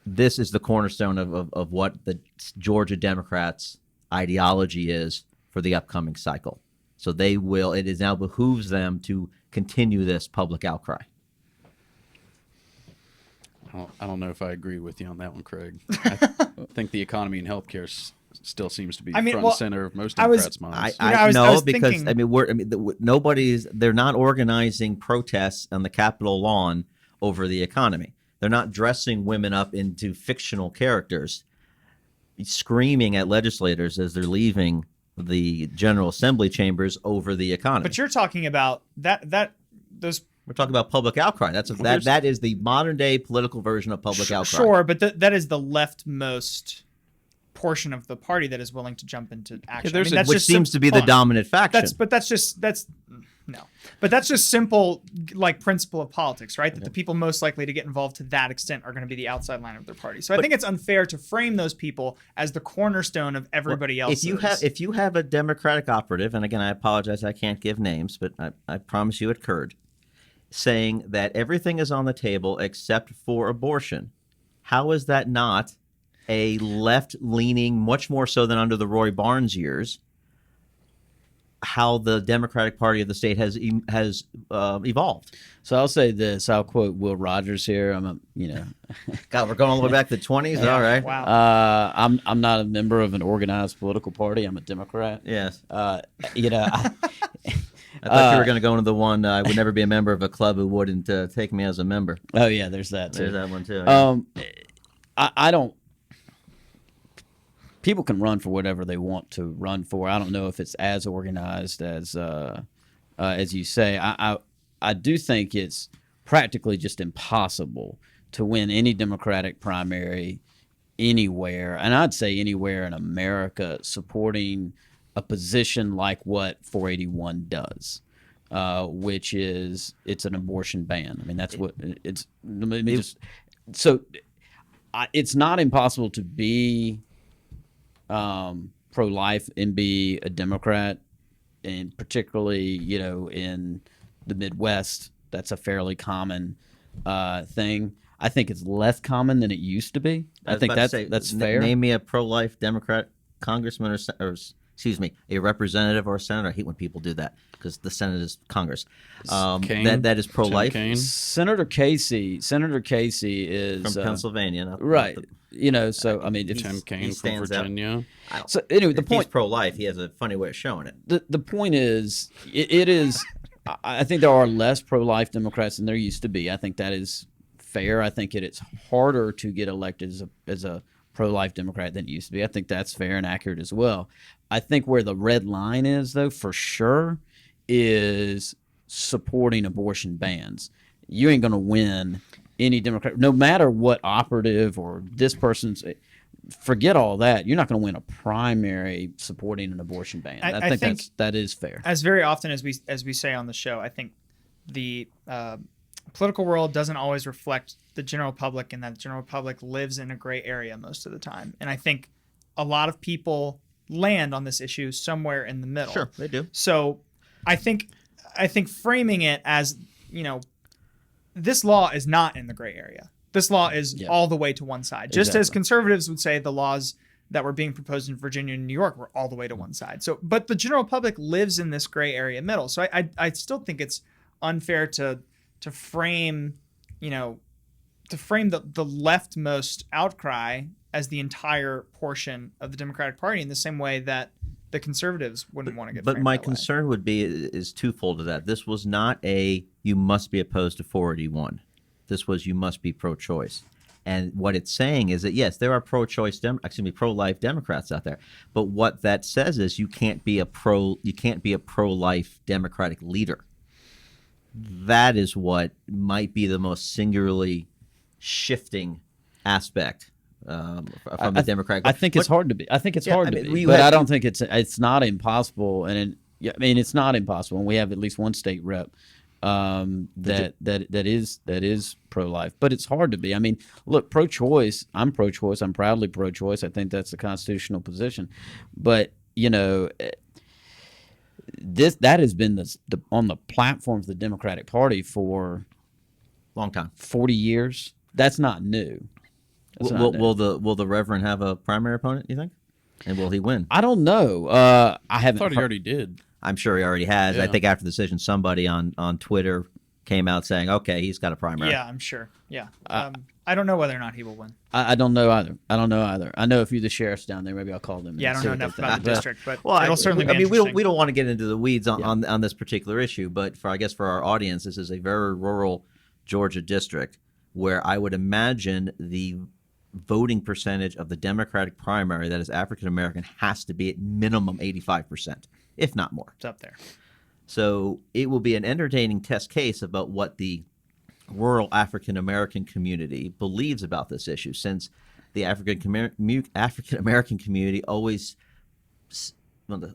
D: this is the cornerstone of what the Georgia Democrats' ideology is for the upcoming cycle. So it is now behooves them to continue this public outcry.
B: I don't know if I agree with you on that one, Craig. I think the economy and healthcare still seems to be front and center of most Democrats' minds.
D: I know because they're not organizing protests on the Capitol lawn over the economy. They're not dressing women up into fictional characters, screaming at legislators as they're leaving the General Assembly chambers over the economy.
A: But you're talking about those.
D: We're talking about public outcry. That is the modern day political version of public outcry.
A: Sure, but that is the leftmost portion of the party that is willing to jump into action.
D: Which seems to be the dominant faction.
A: That's just simple, like, principle of politics, right? That the people most likely to get involved to that extent are going to be the outside line of their party. So I think it's unfair to frame those people as the cornerstone of everybody else.
D: If you have a Democratic operative, and again, I apologize, I can't give names, but I promise you it occurred, saying that everything is on the table except for abortion, how is that not a left-leaning, much more so than under the Roy Barnes years, how the Democratic Party of the state has evolved?
E: So I'll say this. I'll quote Will Rogers here.
D: God, we're going all the way back to the 20s.
A: Yeah.
D: All right.
A: Wow.
E: I'm not a member of an organized political party. I'm a Democrat.
D: Yes.
E: I
D: thought you were going to go into the one. I would never be a member of a club who wouldn't take me as a member.
E: Oh yeah, there's that too.
D: There's that one too. Yeah.
E: I don't. People can run for whatever they want to run for. I don't know if it's as organized as you say. I do think it's practically just impossible to win any Democratic primary anywhere, and I'd say anywhere in America, supporting a position like what 481 does, which is it's an abortion ban. I mean, that's what it's. It's not impossible to be pro-life and be a Democrat, and particularly, in the Midwest, that's a fairly common thing. I think it's less common than it used to be. I think that's fair.
D: Name me a pro-life Democrat congressman or a representative or a senator. I hate when people do that because the Senate is Congress. That is pro-life.
E: Senator Casey is
D: from Pennsylvania,
E: right? So I mean,
B: Tim Kaine from Virginia.
D: So anyway, the point. He's pro-life. He has a funny way of showing it.
E: The point is, it is. I think there are less pro-life Democrats than there used to be. I think that is fair. I think it's harder to get elected as a pro-life Democrat than it used to be. I think that's fair and accurate as well. I think where the red line is, though, for sure, is supporting abortion bans. You ain't going to win any Democrat, no matter what operative or this person's. Forget all that. You're not going to win a primary supporting an abortion ban. I think that is fair.
A: As very often as we say on the show, I think the political world doesn't always reflect the general public, and that the general public lives in a gray area most of the time. And I think a lot of people land on this issue somewhere in the middle.
D: Sure, they do.
A: So I think framing it as, this law is not in the gray area. This law is all the way to one side. Just as conservatives would say the laws that were being proposed in Virginia and New York were all the way to one side. So, but the general public lives in this gray area middle. So I still think it's unfair to frame, the leftmost outcry as the entire portion of the Democratic Party in the same way that the conservatives wouldn't want to get.
D: But my concern would be is twofold to that. This was not you must be opposed to 481. This was you must be pro-choice. And what it's saying is that yes, there are pro-life Democrats out there, but what that says is you can't be a pro-life Democratic leader. That is what might be the most singularly shifting aspect from the Democratic.
E: I think it's hard to be. I think it's
D: Yeah,
E: hard
D: I
E: to
D: mean,
E: be,
D: you
E: but
D: had-
E: I don't think it's not impossible. And I mean, it's not impossible. And we have at least one state rep that is pro-life, but it's hard to be. I mean, look, pro-choice. I'm pro-choice. I'm proudly pro-choice. I think that's the constitutional position. But that has been on the platform of the Democratic Party for
D: long time.
E: 40 years. That's not new. That's not new.
D: Will the Reverend have a primary opponent, you think? And will he win?
E: I don't know. I haven't.
B: thought he already did.
D: I'm sure he already has.
B: Yeah.
D: I think after the decision, somebody on Twitter came out saying, okay, he's got a primary.
A: Yeah, I'm sure. Yeah. I don't know whether or not he will win.
E: I don't know either. I know a few of the sheriffs down there. Maybe I'll call them.
A: Yeah, I
E: and
A: don't
E: see
A: know
E: what they
A: enough
E: think.
A: about the district, but
D: Well,
A: it'll certainly be
D: we
A: interesting.
D: don't want to get into the weeds on this particular issue, but for our audience, this is a very rural Georgia district where I would imagine the voting percentage of the Democratic primary that is African American has to be at minimum 85%, if not more.
A: It's up there.
D: So it will be an entertaining test case about what the rural African American community believes about this issue, since the African American community always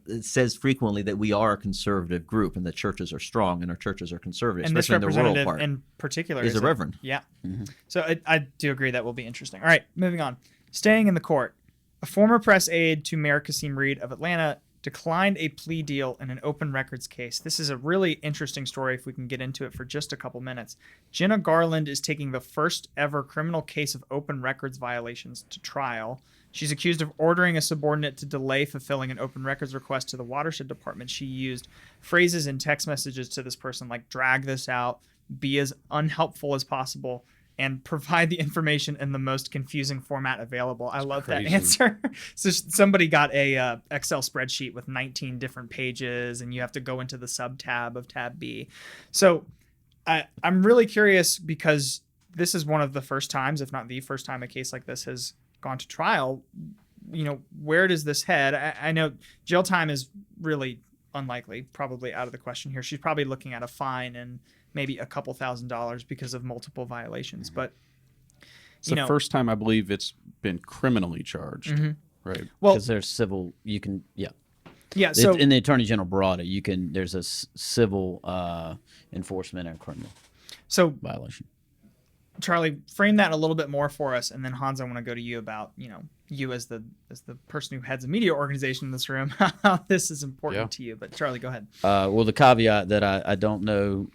D: it says frequently that we are a conservative group and the churches are strong and our churches are conservative,
A: And this
D: especially in the rural
A: representative
D: part.
A: in particular
D: is a reverend.
A: Yeah. So I do agree that will be interesting. All right, moving on. Staying in the court, a former press aide to Mayor Kasim Reed of Atlanta declined a plea deal in an open records case. This is a really interesting story if we can get into it for just a couple minutes. Jenna Garland is taking the first ever criminal case of open records violations to trial. She's accused of ordering a subordinate to delay fulfilling an open records request to the watershed department. She used phrases in text messages to this person like drag this out, be as unhelpful as possible, and provide the information in the most confusing format available. I love that
B: crazy.
A: answer. So somebody got a Excel spreadsheet with 19 different pages, and you have to go into the sub tab of tab B. So I'm really curious because this is one of the first times, if not the first time, a case like this has gone to trial. Where does this head? I know jail time is really unlikely, probably out of the question here. She's probably looking at a fine and maybe a couple $1,000s because of multiple violations. But
B: It's the first time I believe it's been criminally charged. Right.
A: well,
E: Because there's civil. You can
A: yeah. So
E: in the Attorney General brought it. You can. There's a civil enforcement and criminal
A: so
E: violation.
A: Charlie, frame that a little bit more for us, and then Hans, I want to go to you about you as the person who heads a media organization in this room, how this is important to you. But Charlie, go ahead.
E: Well, the caveat that I don't know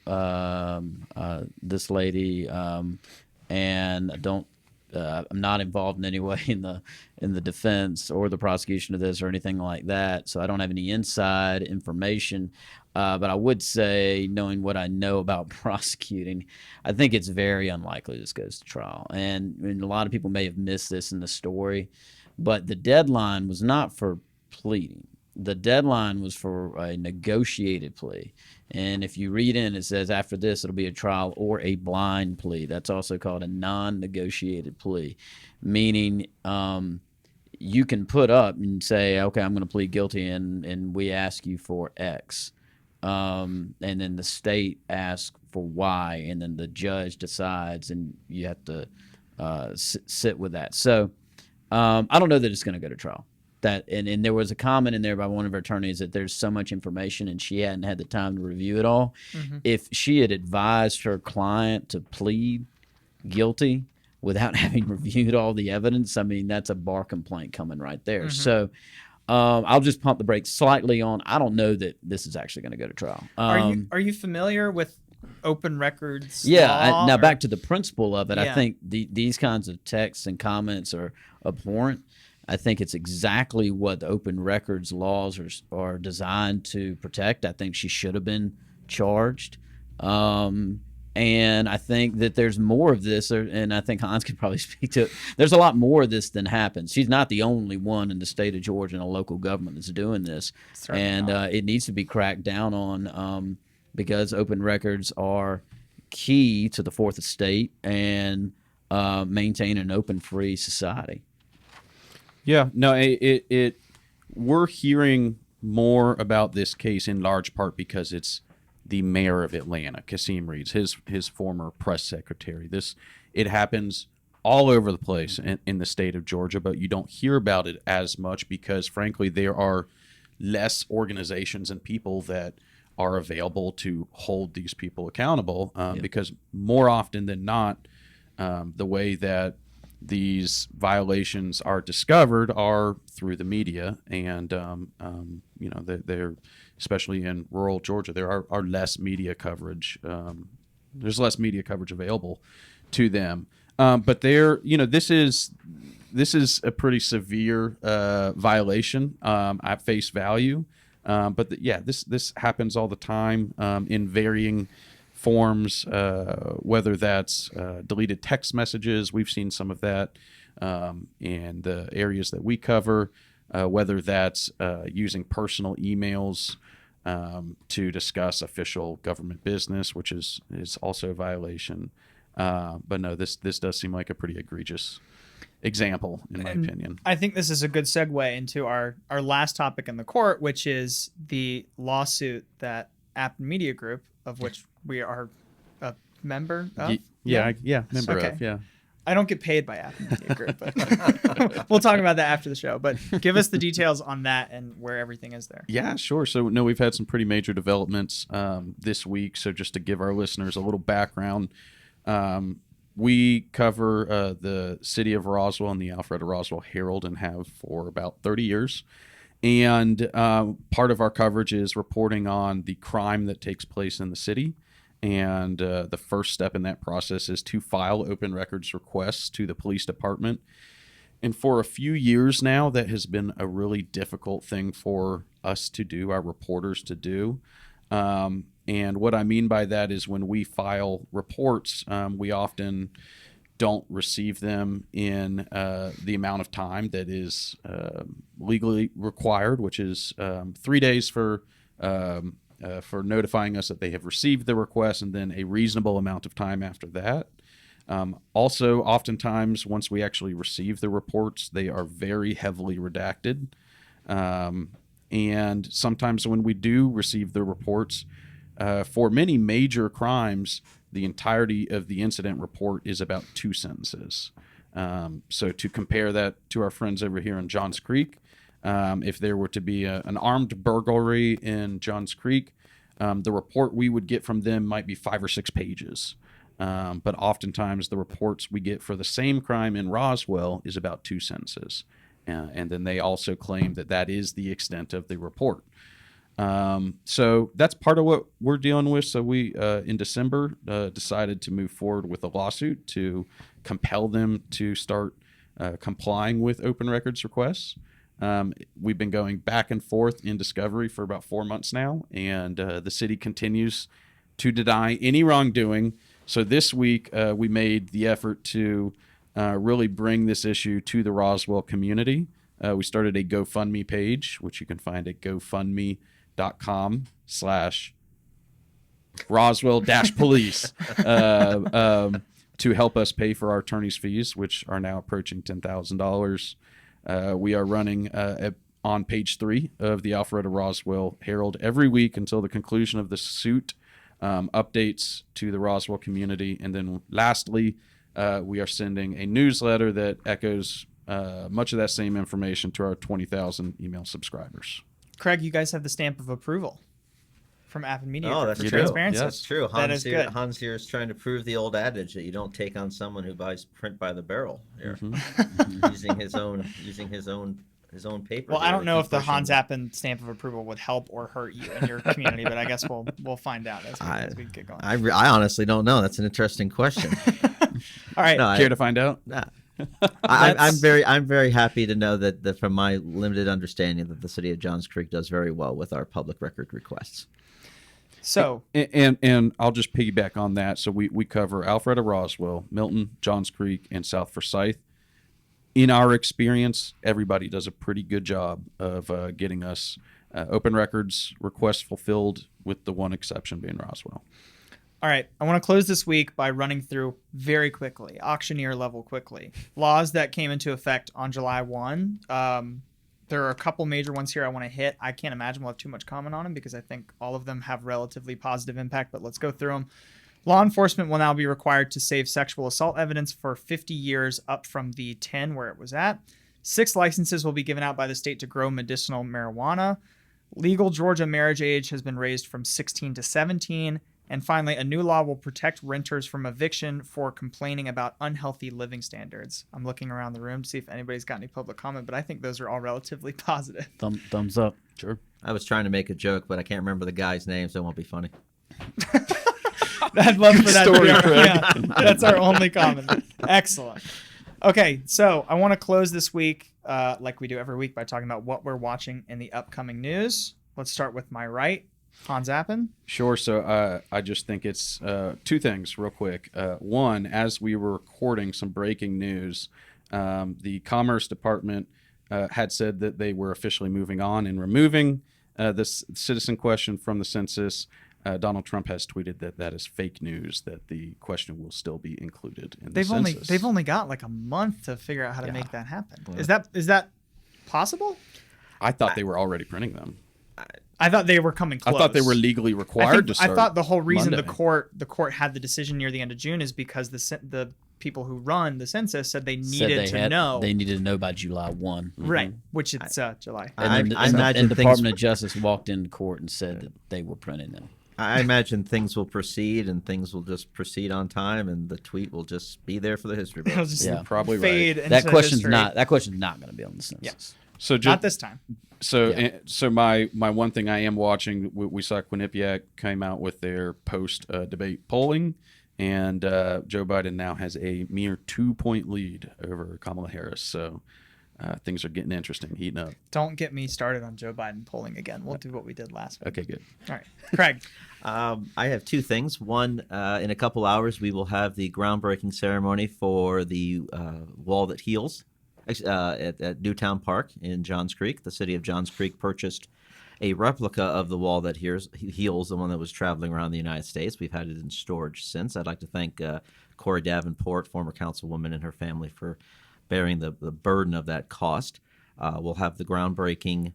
E: this lady, and I don't. I'm not involved in any way in the defense or the prosecution of this or anything like that, so I don't have any inside information. But I would say, knowing what I know about prosecuting, I think it's very unlikely this goes to trial. And a lot of people may have missed this in the story, but the deadline was not for pleading. The deadline was for a negotiated plea. And if you read in, it says after this, it'll be a trial or a blind plea. That's also called a non-negotiated plea, meaning you can put up and say, okay, I'm going to plead guilty and we ask you for X. And then the state asks for Y, and then the judge decides, and you have to sit with that. So I don't know that it's going to go to trial. And there was a comment in there by one of her attorneys that there's so much information and she hadn't had the time to review it all. If she had advised her client to plead guilty without having reviewed all the evidence, I mean, that's a bar complaint coming right there. So I'll just pump the brakes slightly on. I don't know that this is actually going to go to trial.
A: Are you familiar with open records?
E: Yeah.
A: Law,
E: Back to the principle of it,
A: Yeah.
E: I think these kinds of texts and comments are abhorrent. I think it's exactly what the open records laws are designed to protect. I think she should have been charged. And I think that there's more of this, and I think Hans could probably speak to it. There's a lot more of this than happens. She's not the only one in the state of Georgia and a local government that's doing this. And it needs to be cracked down on because open records are key to the fourth estate, and maintain an open, free society.
B: Yeah, no, we're hearing more about this case in large part because it's the mayor of Atlanta, Kasim Reeds, his former press secretary. It happens all over the place in the state of Georgia, but you don't hear about it as much because, frankly, there are less organizations and people that are available to hold these people accountable because more often than not, the way that these violations are discovered are through the media, and they're especially in rural Georgia, there are less media coverage. There's less media coverage available to them, but this is a pretty severe violation at face value. But this happens all the time in varying forms, whether that's deleted text messages. We've seen some of that in the areas that we cover, whether that's using personal emails to discuss official government business, which is also a violation. But no, this does seem like a pretty egregious example, in my opinion.
A: I think this is a good segue into our last topic in the court, which is the lawsuit that Appen Media Group, of which we are a member of.
B: Member
A: Okay.
B: of, yeah.
A: I don't get paid by Appen Media Group, but we'll talk about that after the show. But give us the details on that and where everything is there.
B: Yeah, sure. So, no, we've had some pretty major developments this week. So just to give our listeners a little background, we cover the city of Roswell and the Alfred Roswell Herald and have for about 30 years. And part of our coverage is reporting on the crime that takes place in the city. And the first step in that process is to file open records requests to the police department. And for a few years now, that has been a really difficult thing for us to do, our reporters to do. And what I mean by that is when we file reports, we often don't receive them in the amount of time that is legally required, which is 3 days for notifying us that they have received the request, and then a reasonable amount of time after that. Also, oftentimes, once we actually receive the reports, they are very heavily redacted. And sometimes when we do receive the reports, for many major crimes, the entirety of the incident report is about 2 sentences. So to compare that to our friends over here in Johns Creek, if there were to be an armed burglary in Johns Creek, the report we would get from them might be 5 or 6 pages. But oftentimes the reports we get for the same crime in Roswell is about 2 sentences. And then they also claim that is the extent of the report. So that's part of what we're dealing with. So we, in December, decided to move forward with a lawsuit to compel them to start complying with open records requests. We've been going back and forth in discovery for about 4 months now, and the city continues to deny any wrongdoing. So this week, we made the effort to really bring this issue to the Roswell community. We started a GoFundMe page, which you can find at GoFundMe.com/Roswell-Police to help us pay for our attorney's fees, which are now approaching $10,000. We are running on page 3 of the Alpharetta Roswell Herald every week until the conclusion of the suit, updates to the Roswell community. And then lastly, we are sending a newsletter that echoes much of that same information to our 20,000 email subscribers.
A: Craig, you guys have the stamp of approval from Appen Media.
D: Oh, that's
A: for
D: true.
A: transparency.
D: That's true.
A: That is good.
D: Hans here is trying to prove the old adage that you don't take on someone who buys print by the barrel. Here, using his own paper.
A: Well, I don't know if the
D: pushing.
A: Hans Appen stamp of approval would help or hurt you in your community, but I guess we'll find out as we get going.
D: I honestly don't know. That's an interesting question.
A: All right.
D: No,
B: Care to find out?
D: Nah. I'm very happy to know that from my limited understanding that the city of Johns Creek does very well with our public record requests.
A: So
B: and I'll just piggyback on that. So we cover Alpharetta Roswell, Milton, Johns Creek, and South Forsyth. In our experience, everybody does a pretty good job of getting us open records requests fulfilled, with the one exception being Roswell.
A: All right, I want to close this week by running through very quickly, auctioneer level quickly, laws that came into effect on July 1. There are a couple major ones here I want to hit. I can't imagine we'll have too much comment on them because I think all of them have relatively positive impact, but let's go through them. Law enforcement will now be required to save sexual assault evidence for 50 years, up from the 10 where it was at. 6 licenses will be given out by the state to grow medicinal marijuana. Legal Georgia marriage age has been raised from 16 to 17. And finally, a new law will protect renters from eviction for complaining about unhealthy living standards. I'm looking around the room to see if anybody's got any public comment, but I think those are all relatively positive.
E: Thumbs up.
B: Sure.
D: I was trying to make a joke, but I can't remember the guy's name, so it won't be funny.
A: I'd love for that
B: Story,
A: to be
B: Craig.
A: yeah, that's our only comment. Excellent. Okay, so I want to close this week, like we do every week, by talking about what we're watching in the upcoming news. Let's start with my right. Hans Appen?
B: Sure. So I just think it's two things real quick. One, as we were recording some breaking news, the Commerce Department had said that they were officially moving on and removing this citizen question from the census. Donald Trump has tweeted that that is fake news, that the question will still be included in the census.
A: They've only got like a month to figure out how to make that happen. Yeah. Is that possible?
B: I thought they were already printing them.
A: I thought they were coming close.
B: I thought they were legally required to start.
A: I thought the whole reason
B: Monday.
A: the court had the decision near the end of June is because the people who run the census said they needed to know.
E: They needed to know by July 1.
A: Right, which it's July.
E: And
D: I imagine
E: the Department of Justice walked into court and said that they were printing them.
D: I imagine things will proceed and things will just proceed on time, and the tweet will just be there for the history
A: It'll
D: books.
A: just
E: Yeah.
B: Probably
A: fade
B: right.
A: into
E: That question's
A: history.
E: not going to be on the census.
A: Yes.
B: So
A: Not this time.
B: So my one thing I am watching, we saw Quinnipiac came out with their post debate polling, and Joe Biden now has a mere 2-point lead over Kamala Harris. So things are getting interesting, heating up.
A: Don't get me started on Joe Biden polling again. We'll do what we did last week.
B: Okay, good.
A: All right, Craig.
D: I have two things. One, in a couple hours, we will have the groundbreaking ceremony for the wall that heals at Newtown Park in Johns Creek. The city of Johns Creek purchased a replica of the wall that heals, the one that was traveling around the United States. We've had it in storage since. I'd like to thank Corey Davenport, former councilwoman, and her family for bearing the burden of that cost. We'll have the groundbreaking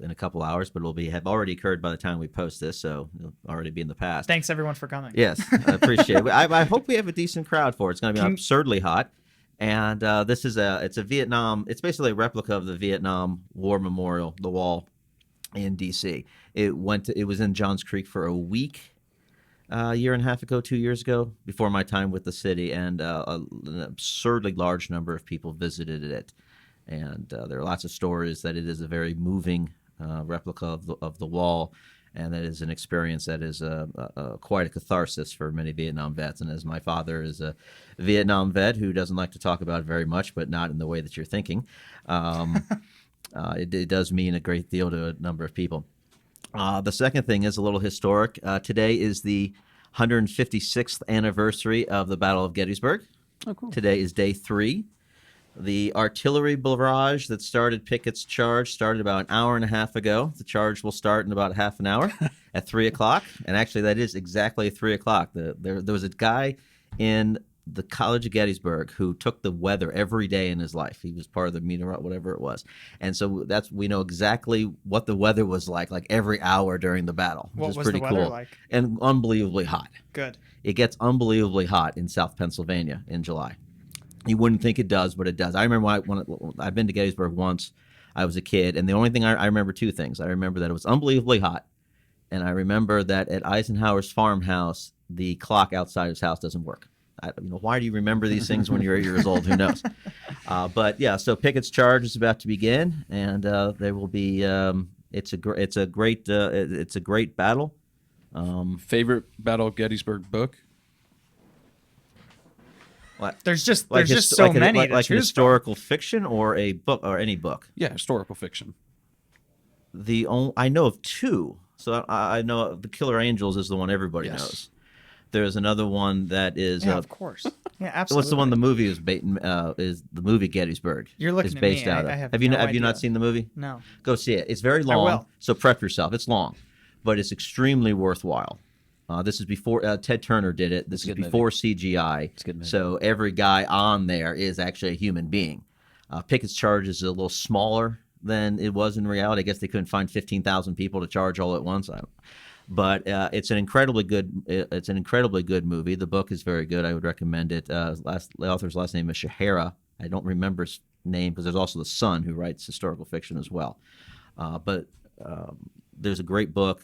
D: in a couple hours, but it'll have already occurred by the time we post this, so it'll already be in the past.
A: Thanks everyone for coming.
D: Yes, I appreciate it. I hope we have a decent crowd for it. It's going to be absurdly hot, and this is it's basically a replica of the Vietnam War Memorial, the wall in D.C. It was in Johns Creek for a week. A year and a half ago, 2 years ago, before my time with the city, and an absurdly large number of people visited it. And there are lots of stories that it is a very moving replica of the wall, and that is an experience that is quite a catharsis for many Vietnam vets. And as my father is a Vietnam vet who doesn't like to talk about it very much, but not in the way that you're thinking, it does mean a great deal to a number of people. The second thing is a little historic. Today is the 156th anniversary of the Battle of Gettysburg.
B: Oh, cool.
D: Today is day 3. The artillery barrage that started Pickett's charge started about an hour and a half ago. The charge will start in about half an hour at 3 o'clock. And actually, that is exactly 3 o'clock. There was a guy in the College of Gettysburg who took the weather every day in his life. He was part of the meteorology, whatever it was. And so we know exactly what the weather was like every hour during the battle, which is pretty cool.
A: Like?
D: And unbelievably hot.
A: Good.
D: It gets unbelievably hot in South Pennsylvania in July. You wouldn't think it does, but it does. I remember when I've been to Gettysburg once. I was a kid, and the only thing I remember 2 things. I remember that it was unbelievably hot, and I remember that at Eisenhower's farmhouse, the clock outside his house doesn't work. Why do you remember these things when you're 8 years old? Who knows? But yeah, so Pickett's charge is about to begin, and there will be. It's a great battle.
B: Favorite Battle of Gettysburg book?
D: What?
A: There's just so many to
D: like
A: choose
D: historical fiction or a book or any book.
B: Yeah, historical fiction.
D: I know of 2. So I know The Killer Angels is the one everybody knows. There's another one that is.
A: Yeah, of course. Yeah, absolutely.
D: What's the one? The movie is the movie Gettysburg.
A: You're looking
D: is
A: at
D: based
A: me.
D: out of.
A: I have
D: Have you
A: no
D: not
A: idea.
D: seen the movie?
A: No.
D: Go see it. It's very long.
A: will.
D: So prep yourself. It's long, but it's extremely worthwhile. This is before Ted Turner did it. This is
E: good movie.
D: before CGI.
E: It's a good movie.
D: So every guy on there is actually a human being. Pickett's charge is a little smaller than it was in reality. I guess they couldn't find 15,000 people to charge all at once. But it's an incredibly good. It's an incredibly good movie. The book is very good. I would recommend it. The author's last name is Shahara. I don't remember his name because there's also the son who writes historical fiction as well. But there's a great book.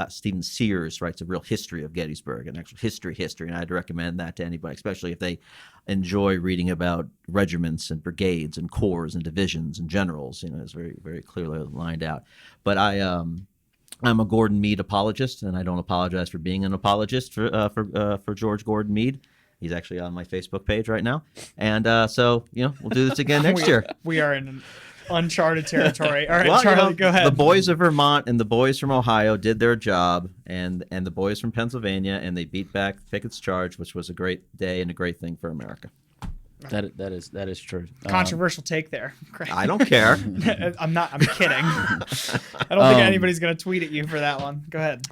D: Stephen Sears writes a real history of Gettysburg, an actual history, and I'd recommend that to anybody, especially if they enjoy reading about regiments and brigades and corps and divisions and generals. It's very, very clearly lined out. But I'm a Gordon Meade apologist, and I don't apologize for being an apologist for George Gordon Meade. He's actually on my Facebook page right now, and so we'll do this again next year.
A: We are in uncharted territory. All right,
D: Well,
A: Charlie, go ahead.
D: The boys of Vermont and the boys from Ohio did their job, and the boys from Pennsylvania, and they beat back Pickett's charge, which was a great day and a great thing for America.
E: That is true.
A: Controversial take there. Great.
D: I don't care.
A: I'm kidding. I don't think anybody's going to tweet at you for that one. Go ahead.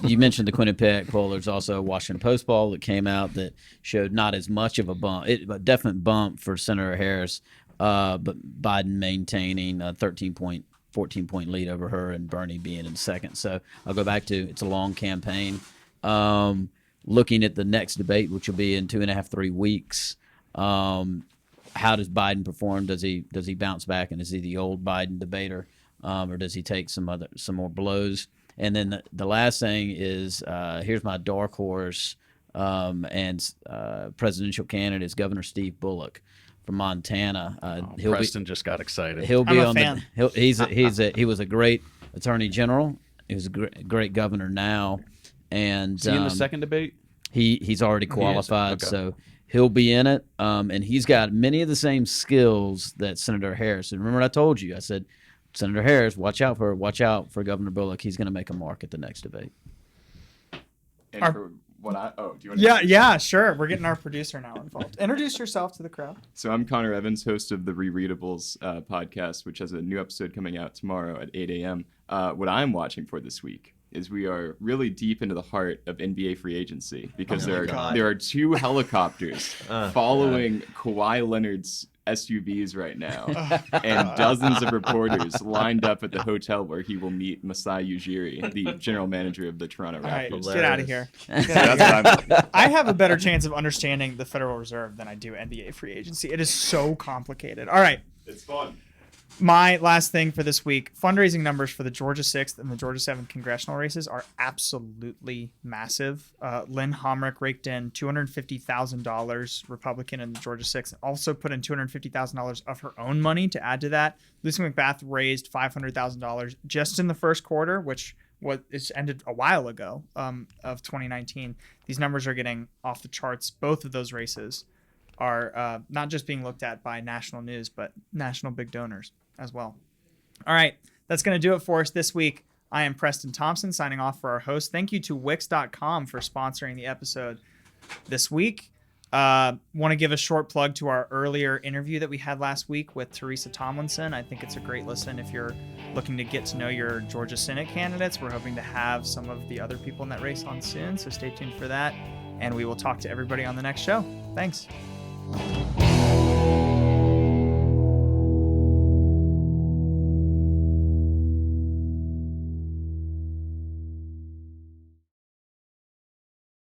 E: You mentioned the Quinnipiac poll. There's also a Washington Post poll that came out that showed not as much of a bump, a definite bump for Senator Harris, but Biden maintaining a 14-point lead over her, and Bernie being in second. So I'll go back to it's a long campaign. Looking at the next debate, which will be in 2.5-3 weeks, how does Biden perform? Does he bounce back, and is he the old Biden debater, or does he take some more blows? And then the last thing is here's my dark horse and presidential candidate is Governor Steve Bullock from Montana.
B: Preston just got excited.
E: He'll be
A: I'm a
E: on
A: fan.
E: He was a great attorney general. He was a great governor now. And
B: Is he in the second debate?
E: He's already qualified,
B: Okay.
E: so he'll be in it. And he's got many of the same skills that Senator Harris. And remember, what I told you. I said, Senator Harris, watch out for Governor Bullock. He's going to make a mark at the next debate.
C: And
A: Our-
C: for what do you want to
A: Yeah, sure. We're getting our producer now involved. Introduce yourself to the crowd.
C: So I'm Connor Evans, host of the Rereadables podcast, which has a new episode coming out tomorrow at 8 a.m. What I'm watching for this week is we are really deep into the heart of NBA free agency because there are two helicopters following Kawhi Leonard's SUVs right now, and dozens of reporters lined up at the hotel where he will meet Masai Ujiri, the general manager of the Toronto
A: All right,
C: Raptors.
A: get out of here.
C: So that's what I'm.
A: I have a better chance of understanding the Federal Reserve than I do NBA free agency. It is so complicated. All right.
C: It's fun.
A: My last thing for this week, fundraising numbers for the Georgia 6th and the Georgia 7th congressional races are absolutely massive. Lynn Homrick raked in $250,000 Republican in the Georgia 6th, and also put in $250,000 of her own money to add to that. Lucy McBath raised $500,000 just in the first quarter, which it's ended a while ago of 2019. These numbers are getting off the charts. Both of those races are not just being looked at by national news, but national big donors as well. All right, that's going to do it for us this week. I am Preston Thompson signing off for our host. Thank you to Wix.com for sponsoring the episode this week. Want to give a short plug to our earlier interview that we had last week with Teresa Tomlinson. I think it's a great listen if you're looking to get to know your Georgia Senate candidates. We're hoping to have some of the other people in that race on soon, so stay tuned for that. And we will talk to everybody on the next show. Thanks.